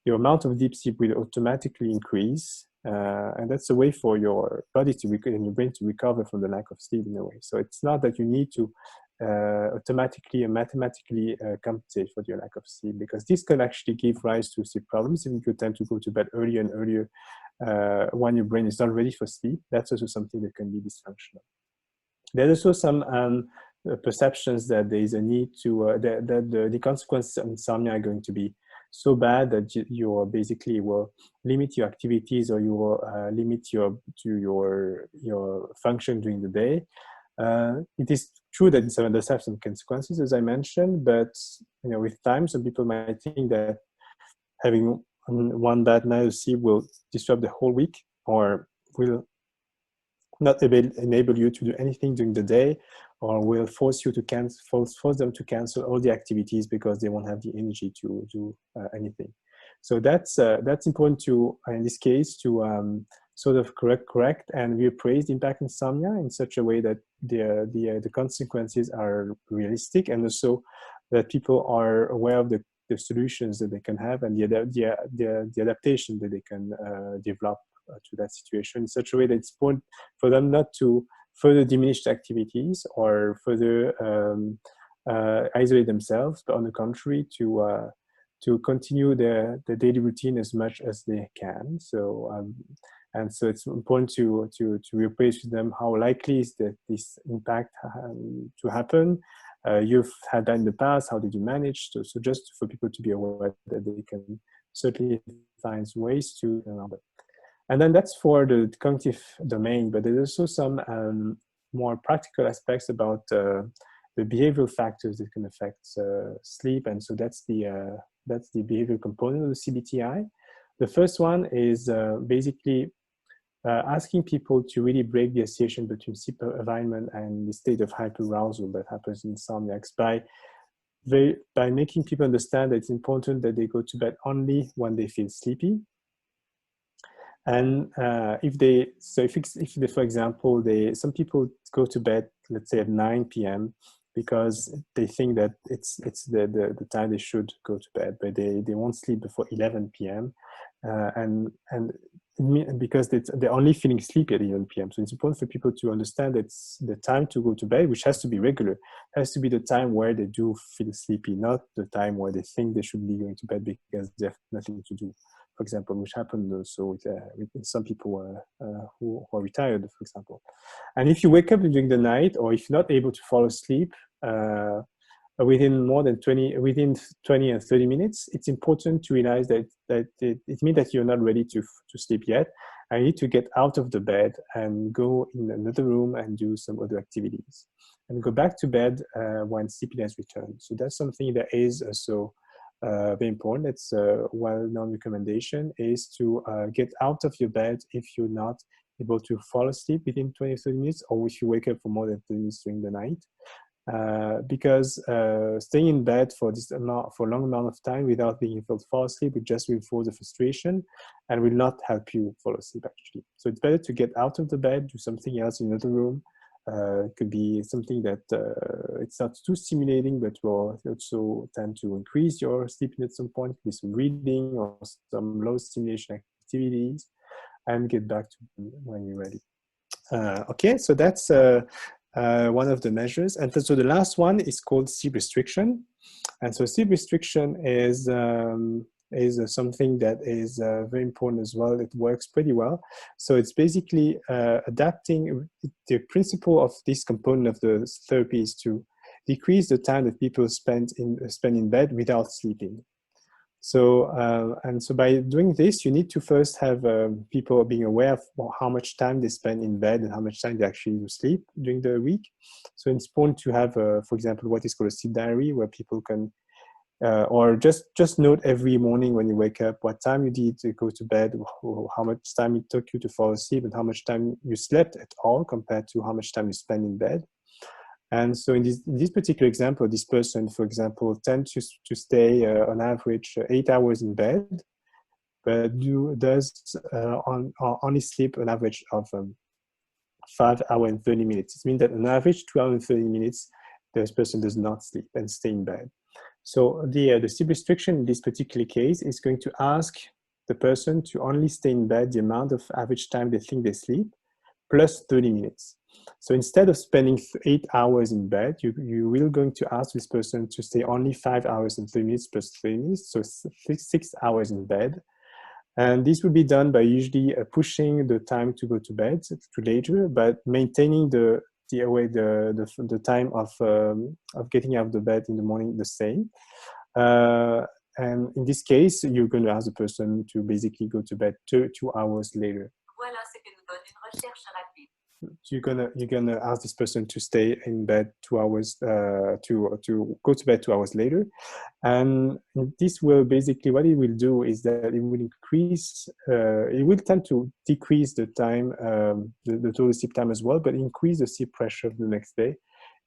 amount of deep sleep will automatically increase. And that's a way for your body and your brain to recover from the lack of sleep in a way. So it's not that you need to automatically and mathematically compensate for your lack of sleep, because this can actually give rise to sleep problems if you tend to go to bed earlier and earlier when your brain is not ready for sleep. That's also something that can be dysfunctional. There's also some perceptions that there is a need to, that the consequences of insomnia are going to be so bad that you basically will limit your activities, or you will limit your function during the day. It is true that it does have some consequences, as I mentioned, but with time, some people might think that having one bad night of sleep will disrupt the whole week, or will not enable you to do anything during the day, or will force you to force them to cancel all the activities because they won't have the energy to do anything. So that's important to, in this case, to sort of correct and reappraise the impact of insomnia in such a way that the consequences are realistic, and also that people are aware of the solutions that they can have, and the adaptation that they can develop to that situation in such a way that it's important for them not to further diminish the activities or further isolate themselves, but on the contrary, to continue the daily routine as much as they can. So and so it's important to reappraise with them how likely is that this impact to happen. You've had that in the past. How did you manage? So just for people to be aware that they can certainly find ways to remember. And then that's for the cognitive domain, but there's also some more practical aspects about the behavioral factors that can affect sleep. And so that's the behavioral component of the CBTI. The first one is basically asking people to really break the association between sleep environment and the state of hyperarousal that happens in insomniacs by making people understand that it's important that they go to bed only when they feel sleepy. And if they, for example, some people go to bed, let's say at 9 p.m. because they think that it's the time they should go to bed, but they won't sleep before 11 p.m. And because they're only feeling sleepy at 11 p.m. So it's important for people to understand that it's the time to go to bed, which has to be regular. It has to be the time where they do feel sleepy, not the time where they think they should be going to bed because they have nothing to do. For example, which happened also with some people who are retired, for example. And if you wake up during the night, or if you're not able to fall asleep within 20 and 30 minutes, it's important to realize that it means that you're not ready to sleep yet. I need to get out of the bed and go in another room and do some other activities, and go back to bed when sleepiness returns. So that's something that is also very important. It's a well-known recommendation is to get out of your bed if you're not able to fall asleep within 20 or 30 minutes, or if you wake up for more than 30 minutes during the night. Because staying in bed for a long amount of time without being able to fall asleep will just reinforce the frustration and will not help you fall asleep actually. So it's better to get out of the bed, do something else in another room. It could be something that it's not too stimulating, but will also tend to increase your sleeping at some point. With some reading or some low stimulation activities, and get back to when you're ready. Okay, so that's one of the measures. And so the last one is called sleep restriction. And so sleep restriction is something that is very important as well. It works pretty well. So it's basically adapting. The principle of this component of the therapy is to decrease the time that people spend in bed without sleeping. So, and so by doing this, you need to first have people being aware of how much time they spend in bed and how much time they actually do sleep during the week. So it's important to have, for example, what is called a sleep diary, where people can, or just note every morning when you wake up what time you did to go to bed, how much time it took you to fall asleep, and how much time you slept at all compared to how much time you spend in bed. And so in this particular example, this person, for example, tends to stay on average 8 hours in bed, but does only sleep an average of 5 hours and 30 minutes. It means that on average 2 hours and 30 minutes, this person does not sleep and stay in bed. So the sleep restriction in this particular case is going to ask the person to only stay in bed the amount of average time they think they sleep, plus 30 minutes. So instead of spending 8 hours in bed, you will going to ask this person to stay only 5 hours and 3 minutes plus 3 minutes, so 6 hours in bed. And this will be done by usually pushing the time to go to bed to later, but maintaining the time of getting out of the bed in the morning the same. And in this case, you're going to ask the person to basically go to bed 2 hours later. Voilà ce que nous donne une recherche rapide. You're gonna ask this person to stay in bed 2 hours to go to bed 2 hours later, and this will basically, what it will do is that it will increase. It will tend to decrease the time, the total sleep time as well, but increase the sleep pressure of the next day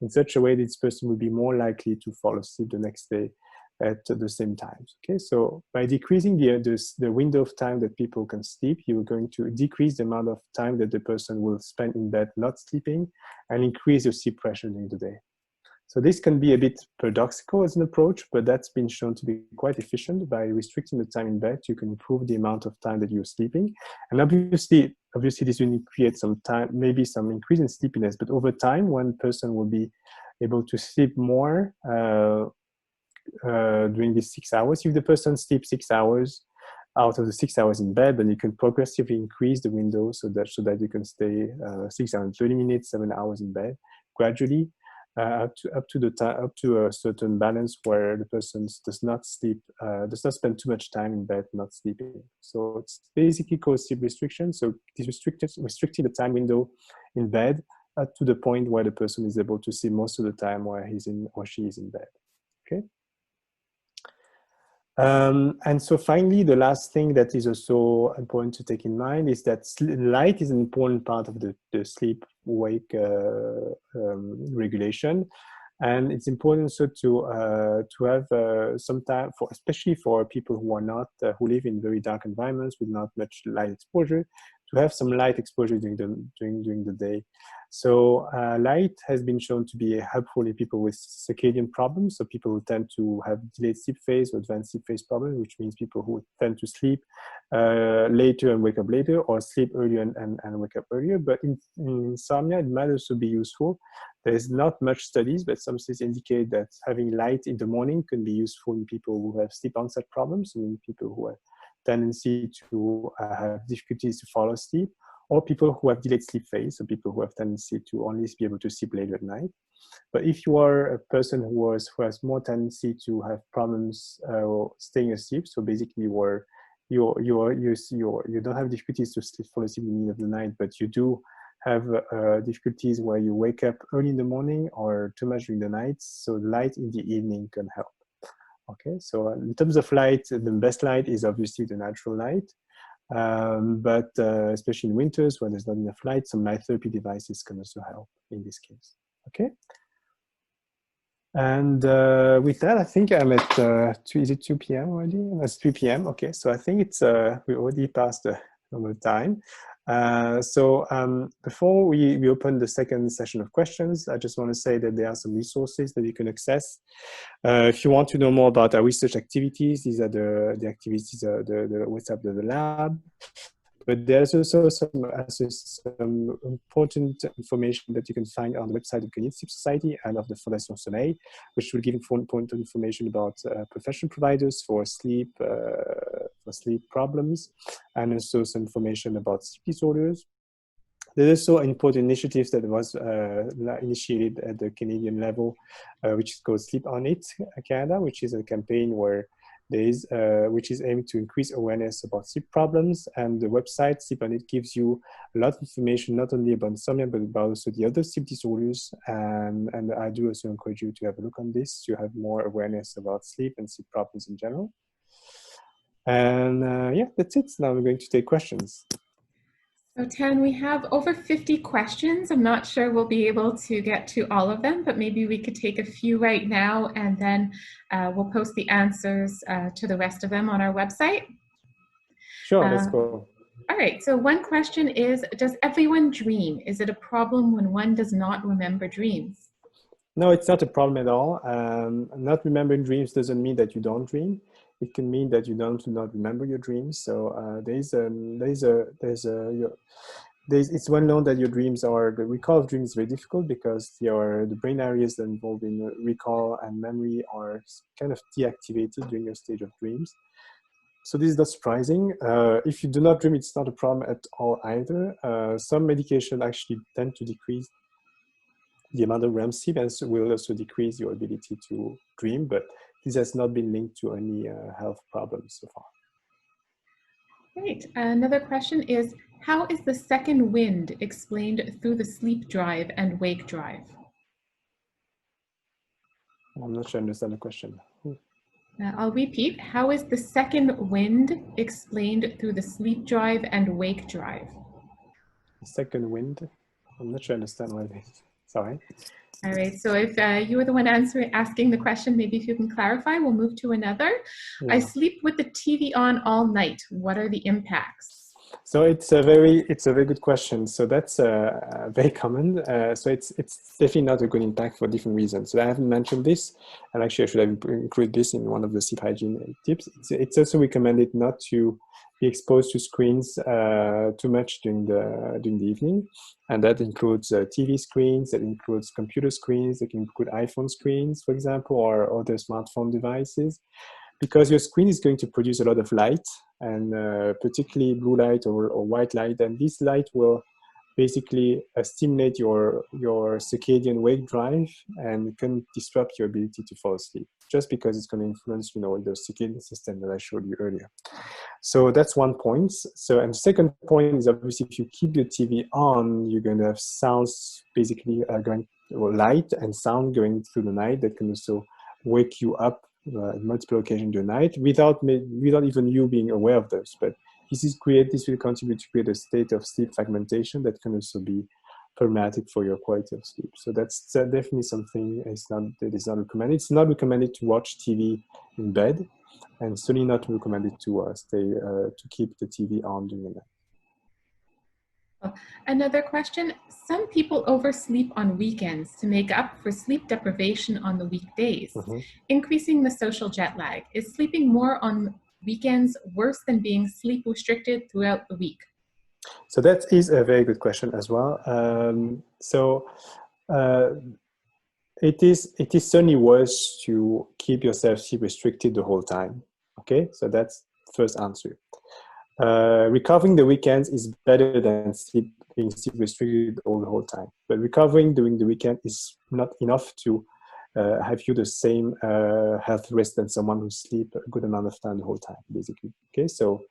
in such a way that this person will be more likely to fall asleep the next day at the same times. Okay, so by decreasing the window of time that people can sleep, you're going to decrease the amount of time that the person will spend in bed not sleeping, and increase your sleep pressure during the day. So this can be a bit paradoxical as an approach, but that's been shown to be quite efficient. By restricting the time in bed, you can improve the amount of time that you're sleeping. And obviously this will create some time, maybe some increase in sleepiness, but over time, one person will be able to sleep more during these 6 hours. If the person sleeps 6 hours out of the 6 hours in bed, then you can progressively increase the window so that you can stay 6 hours and 30 minutes, 7 hours in bed gradually, up to a certain balance where the person does not spend too much time in bed not sleeping. So it's basically called sleep restriction. So it is restricting the time window in bed to the point where the person is able to sleep most of the time where he's in or she is in bed. Okay. And so finally, the last thing that is also important to take in mind is that light is an important part of the sleep-wake regulation. And it's important also to have some time, especially for people who are not, who live in very dark environments with not much light exposure, to have some light exposure during the day. So light has been shown to be helpful in people with circadian problems. So people who tend to have delayed sleep phase or advanced sleep phase problems, which means people who tend to sleep later and wake up later, or sleep earlier and wake up earlier. But in insomnia, it might also be useful. There's not much studies, but some studies indicate that having light in the morning can be useful in people who have sleep onset problems, I mean people who have tendency to have difficulties to fall asleep, or people who have delayed sleep phase, so people who have tendency to only be able to sleep later at night. But if you are a person who has more tendency to have problems staying asleep, so basically you don't have difficulties to fall asleep in the middle of the night, but you do have difficulties where you wake up early in the morning or too much during the night, so light in the evening can help. Okay, so in terms of light, the best light is obviously the natural light. But especially in winters when there's not enough light, some light therapy devices can also help in this case. Okay. And with that, I think I'm at, is it 2 p.m. already? It's 3 p.m. Okay, so I think it's, we already passed the normal time. Before we open the second session of questions, I just want to say that there are some resources that you can access. If you want to know more about our research activities, these are the activities, the WhatsApp, the lab. But there's also some important information that you can find on the website of the Sleep Society and of the Fondation Soleil, which will give important information about professional providers for sleep problems, and also some information about sleep disorders. There's also an important initiative that was initiated at the Canadian level, which is called Sleep on It Canada, which is a campaign where which is aimed to increase awareness about sleep problems. And the website Sleep on It gives you a lot of information, not only about insomnia, but about also the other sleep disorders. And I do also encourage you to have a look on this to have more awareness about sleep and sleep problems in general. And yeah, that's it. Now we're going to take questions. So Tan, we have over 50 questions. I'm not sure we'll be able to get to all of them, but maybe we could take a few right now, and then we'll post the answers to the rest of them on our website. Sure, let's go. All right, so one question is, does everyone dream? Is it a problem when one does not remember dreams? No, it's not a problem at all. Not remembering dreams doesn't mean that you don't dream. It can mean that you do not remember your dreams. So it's well known that your dreams the recall of dreams is very difficult because the brain areas that involved in recall and memory are kind of deactivated during your stage of dreams. So this is not surprising. If you do not dream, it's not a problem at all either. Some medication actually tend to decrease the amount of REM sleep and will also decrease your ability to dream, but this has not been linked to any health problems so far. Great. Another question is, how is the second wind explained through the sleep drive and wake drive? I'm not sure I understand the question. I'll repeat. How is the second wind explained through the sleep drive and wake drive? The second wind? I'm not sure I understand what it is. Sorry. All right, so if you were the one asking the question, maybe if you can clarify, we'll move to another. Yeah. I sleep with the TV on all night. What are the impacts? So it's a very good question. So that's very common. So it's definitely not a good impact for different reasons. So I haven't mentioned this, and actually I should have included this in one of the sleep hygiene tips. It's also recommended not to be exposed to screens too much during the evening, and that includes TV screens, that includes computer screens, that can include iPhone screens, for example, or other smartphone devices, because your screen is going to produce a lot of light, and particularly blue light or white light, and this light will basically stimulate your circadian wake drive and can disrupt your ability to fall asleep, just because it's going to influence, the circadian system that I showed you earlier. So that's one point. So, and the second point is obviously if you keep your TV on, you're going to have sounds basically light and sound going through the night that can also wake you up multiple occasions during the night without even you being aware of those. But this will contribute to create a state of sleep fragmentation that can also be problematic for your quality of sleep. So that's definitely something that is not recommended. It's not recommended to watch TV in bed, and certainly not recommended to keep the TV on during the night. Another question, some people oversleep on weekends to make up for sleep deprivation on the weekdays, increasing the social jet lag. Is sleeping more on weekends worse than being sleep restricted throughout the week? So that is a very good question as well. It is certainly worse to keep yourself sleep restricted the whole time. Okay, so that's the first answer. Recovering the weekends is better than being sleep restricted all the whole time. But recovering during the weekend is not enough to have you the same health risk than someone who sleep a good amount of time the whole time, basically. Okay, so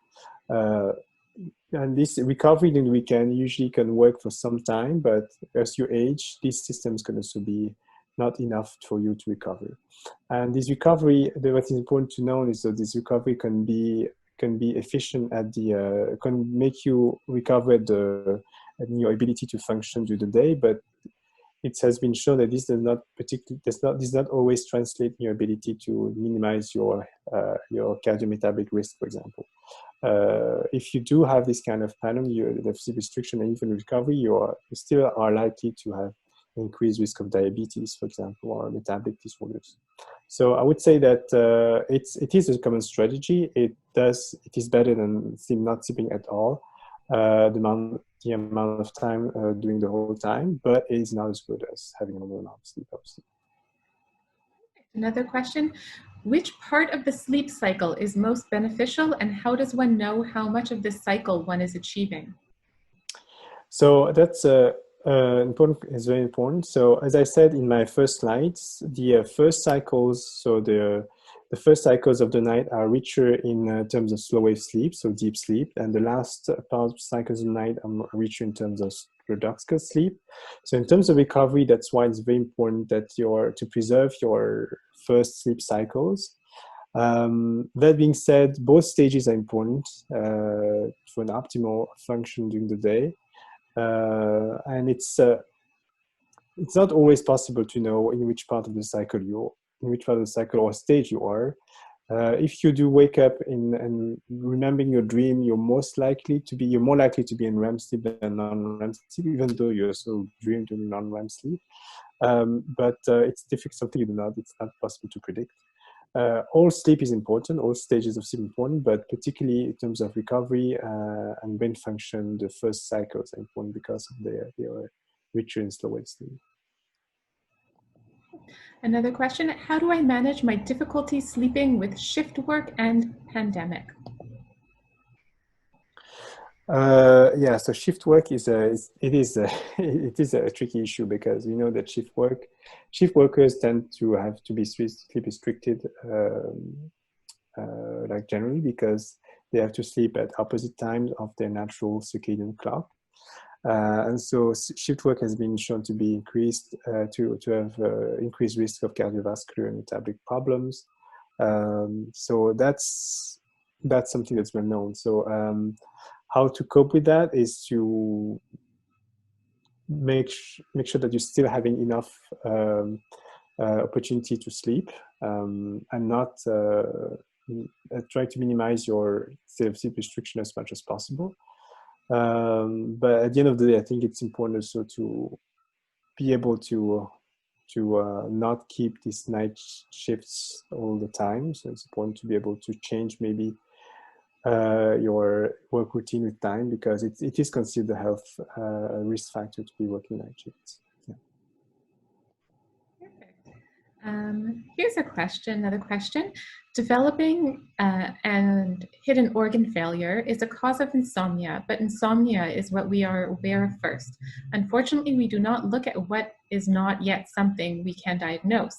and this recovery during the weekend usually can work for some time, but as you age, these systems can also be not enough for you to recover. And this recovery, what is important to know is that this recovery can can be efficient at can make you recover at your ability to function during the day, but it has been shown that this does not always translate in your ability to minimize your cardiometabolic risk, for example. If you do have this kind of pattern, the sleep restriction and even recovery, you still are likely to have increased risk of diabetes, for example, or metabolic disorders. So I would say that it is a common strategy. It is better than not sleeping at all. The amount of time during the whole time, but it is not as good as having a normal amount of sleep, obviously. Another question, which part of the sleep cycle is most beneficial, and how does one know how much of this cycle one is achieving? So that's important. Is very important. So as I said in my first slides, the first cycles, so the first cycles of the night are richer in terms of slow wave sleep, so deep sleep, and the last part of cycles of the night are richer in terms of paradoxical sleep. So in terms of recovery, that's why it's very important that to preserve your first sleep cycles. That being said, both stages are important for an optimal function during the day. And it's not always possible to know in which part of the cycle or stage you are. If you do wake up and remembering your dream, you're more likely to be in REM sleep than non-REM sleep, even though you also dream during non-REM sleep. But it's difficult, something it's not possible to predict. All sleep is important, all stages of sleep are important, but particularly in terms of recovery and brain function, the first cycles are important because they are richer in slow wave sleep. Another question, how do I manage my difficulty sleeping with shift work and pandemic? So shift work is a tricky issue because we know that shift workers tend to have to be sleep restricted, like generally, because they have to sleep at opposite times of their natural circadian clock. And so shift work has been shown to be increased, to have increased risk of cardiovascular and metabolic problems. So that's something that's well known. So how to cope with that is to make sure that you're still having enough opportunity to sleep, and not try to minimize your sleep restriction as much as possible. But at the end of the day, I think it's important also to be able to not keep these night shifts all the time. So it's important to be able to change maybe your work routine with time, because it is considered a health risk factor to be working night shifts. Yeah. Perfect. Here's another question. Developing and hidden organ failure is a cause of insomnia, but insomnia is what we are aware of first. Unfortunately, we do not look at what is not yet something we can diagnose.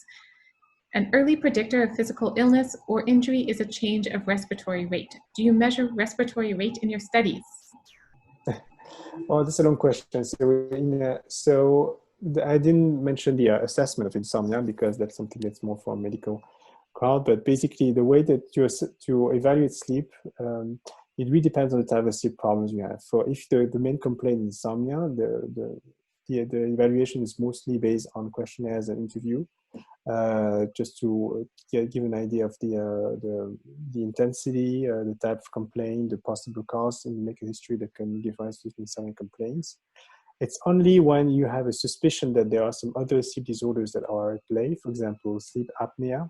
An early predictor of physical illness or injury is a change of respiratory rate. Do you measure respiratory rate in your studies? Oh, that's a long question. So I didn't mention the assessment of insomnia because that's something that's more for a medical crowd. But basically, the way that to evaluate sleep, it really depends on the type of sleep problems you have. So if the main complaint is insomnia, the evaluation is mostly based on questionnaires and interview. Just to give an idea of the intensity, the type of complaint, the possible cause, and make a history that can give rise to insomnia complaints. It's only when you have a suspicion that there are some other sleep disorders that are at play, for example, sleep apnea,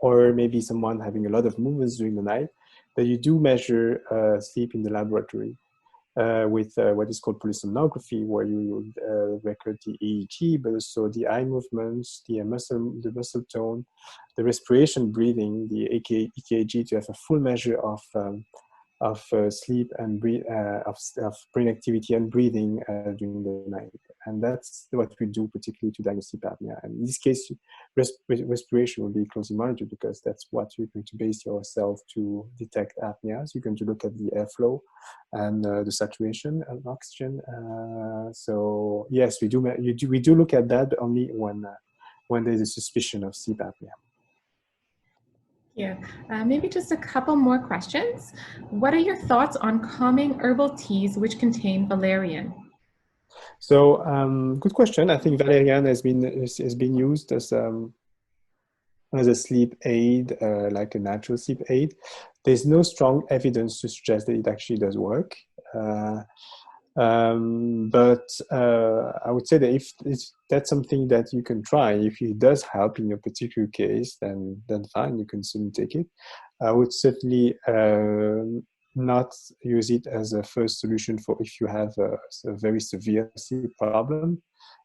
or maybe someone having a lot of movements during the night, that you do measure sleep in the laboratory. With what is called polysomnography, where you record the EEG, but also the eye movements, the muscle tone, the respiration, breathing, the EKG, to have a full measure of sleep and of brain activity and breathing during the night. And that's what we do particularly to diagnose sleep apnea. And in this case, respiration will be closely monitored because that's what you're going to base yourself to detect apnea. So you're going to look at the airflow and the saturation of oxygen. So yes, we do look at that, but only when there's a suspicion of sleep apnea. Yeah, maybe just a couple more questions. What are your thoughts on calming herbal teas which contain valerian? So, good question. I think valerian has been used as a sleep aid, like a natural sleep aid. There's no strong evidence to suggest that it actually does work. But I would say that if that's something that you can try, if it does help in your particular case, then fine, you can certainly take it. I would certainly not use it as a first solution for if you have a very severe sleep problem.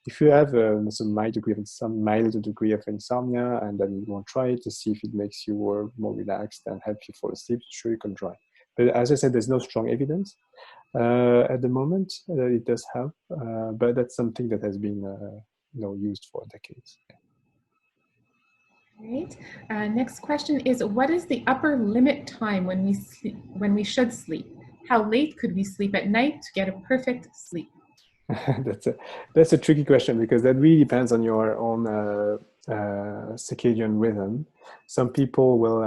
If you have some mild degree of insomnia, and then you want to try it to see if it makes you more relaxed and help you fall asleep, sure, you can try. But as I said, there's no strong evidence at the moment. It does help, but that's something that has been used for decades. Right. Next question is, what is the upper limit time when we sleep, when we should sleep? How late could we sleep at night to get a perfect sleep? That's a tricky question because that really depends on your own circadian rhythm. Some people will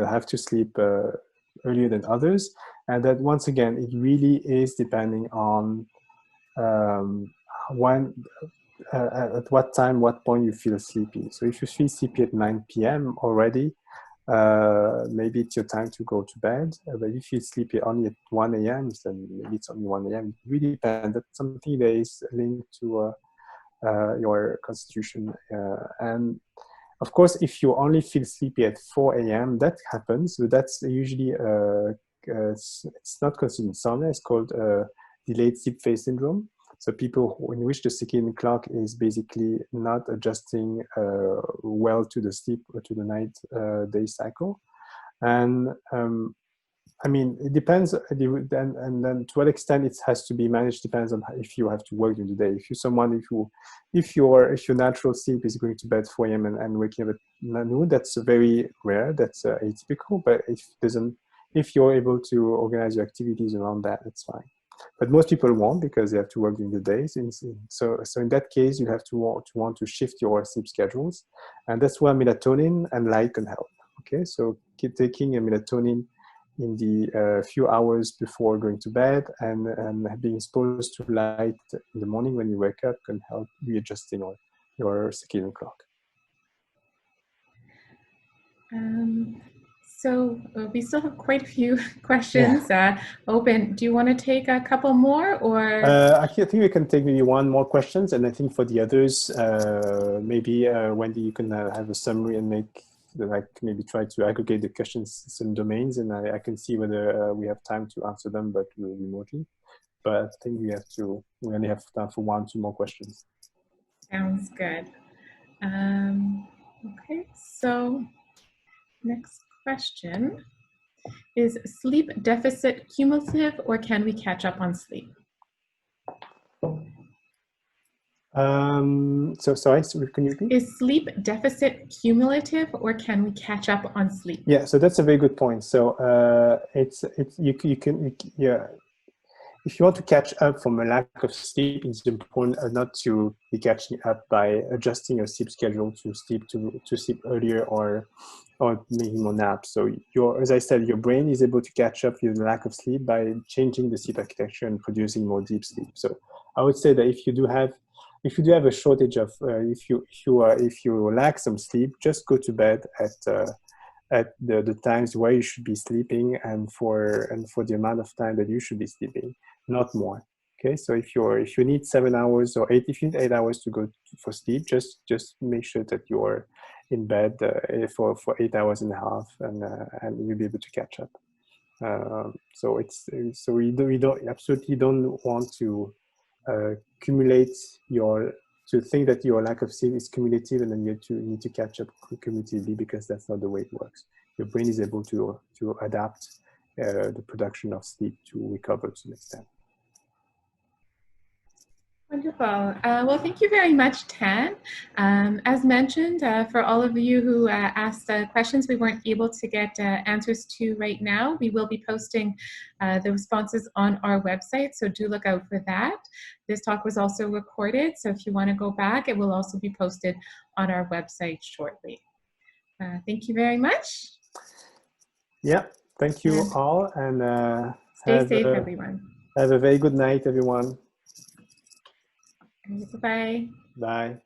have to sleep earlier than others, and that once again it really is depending on um, when at what time, what point you feel sleepy. So if you feel sleepy at 9 p.m. already, maybe it's your time to go to bed. But if you sleep only at 1 a.m., then maybe it's only 1 a.m. It really depends. That's something that is linked to your constitution. And of course, if you only feel sleepy at 4 a.m., that happens. So that's usually, it's not considered insomnia, it's called delayed sleep phase syndrome. So people in which the circadian clock is basically not adjusting well to the sleep or to the night day cycle. And I mean, it depends, and then to what extent it has to be managed depends on if you have to work during the day. If you're someone, if your natural sleep is going to bed 4 a.m. and waking up at noon, that's very rare. That's atypical. But if you're able to organize your activities around that, that's fine. But most people won't because they have to work during the days. So in that case, you have to want to shift your sleep schedules, and that's where melatonin and light can help. Okay, so keep taking a melatonin in the few hours before going to bed, and being exposed to light in the morning when you wake up can help readjusting your circadian clock. So we still have quite a few questions Yeah. open. Do you want to take a couple more, or? Actually, I think we can take maybe one more questions, and I think for the others, maybe Wendy, you can have a summary and maybe try to aggregate the questions in some domains, and I can see whether we have time to answer them, but remotely. But I think we only have time for 1, 2 more questions. Sounds good. Okay, so next question is, sleep deficit cumulative, or can we catch up on sleep? So sorry, can you repeat? Is sleep deficit cumulative, or can we catch up on sleep? Yeah, so that's a very good point. So yeah. If you want to catch up from a lack of sleep, it's important not to be catching up by adjusting your sleep schedule to sleep earlier or making more naps. So as I said, your brain is able to catch up with the lack of sleep by changing the sleep architecture and producing more deep sleep. So I would say that if you do have a shortage of if you lack some sleep, just go to bed at the times where you should be sleeping and for the amount of time that you should be sleeping, not more. Okay, so if you need 7 hours or 8, if you need 8 hours to go for sleep, just make sure that you're in bed for 8 hours and a half, and you'll be able to catch up. So we absolutely don't want to accumulate to think that your lack of sleep is cumulative and then you need to catch up cumulatively, because that's not the way it works. Your brain is able to adapt the production of sleep to recover to some extent. Wonderful. Well, thank you very much, Tan. As mentioned, for all of you who asked questions we weren't able to get answers to right now, we will be posting the responses on our website, so do look out for that. This talk was also recorded, so if you want to go back, it will also be posted on our website shortly. Thank you very much. Yeah, thank you And all, and stay safe, everyone. have a very good night, everyone. Bye-bye. Bye.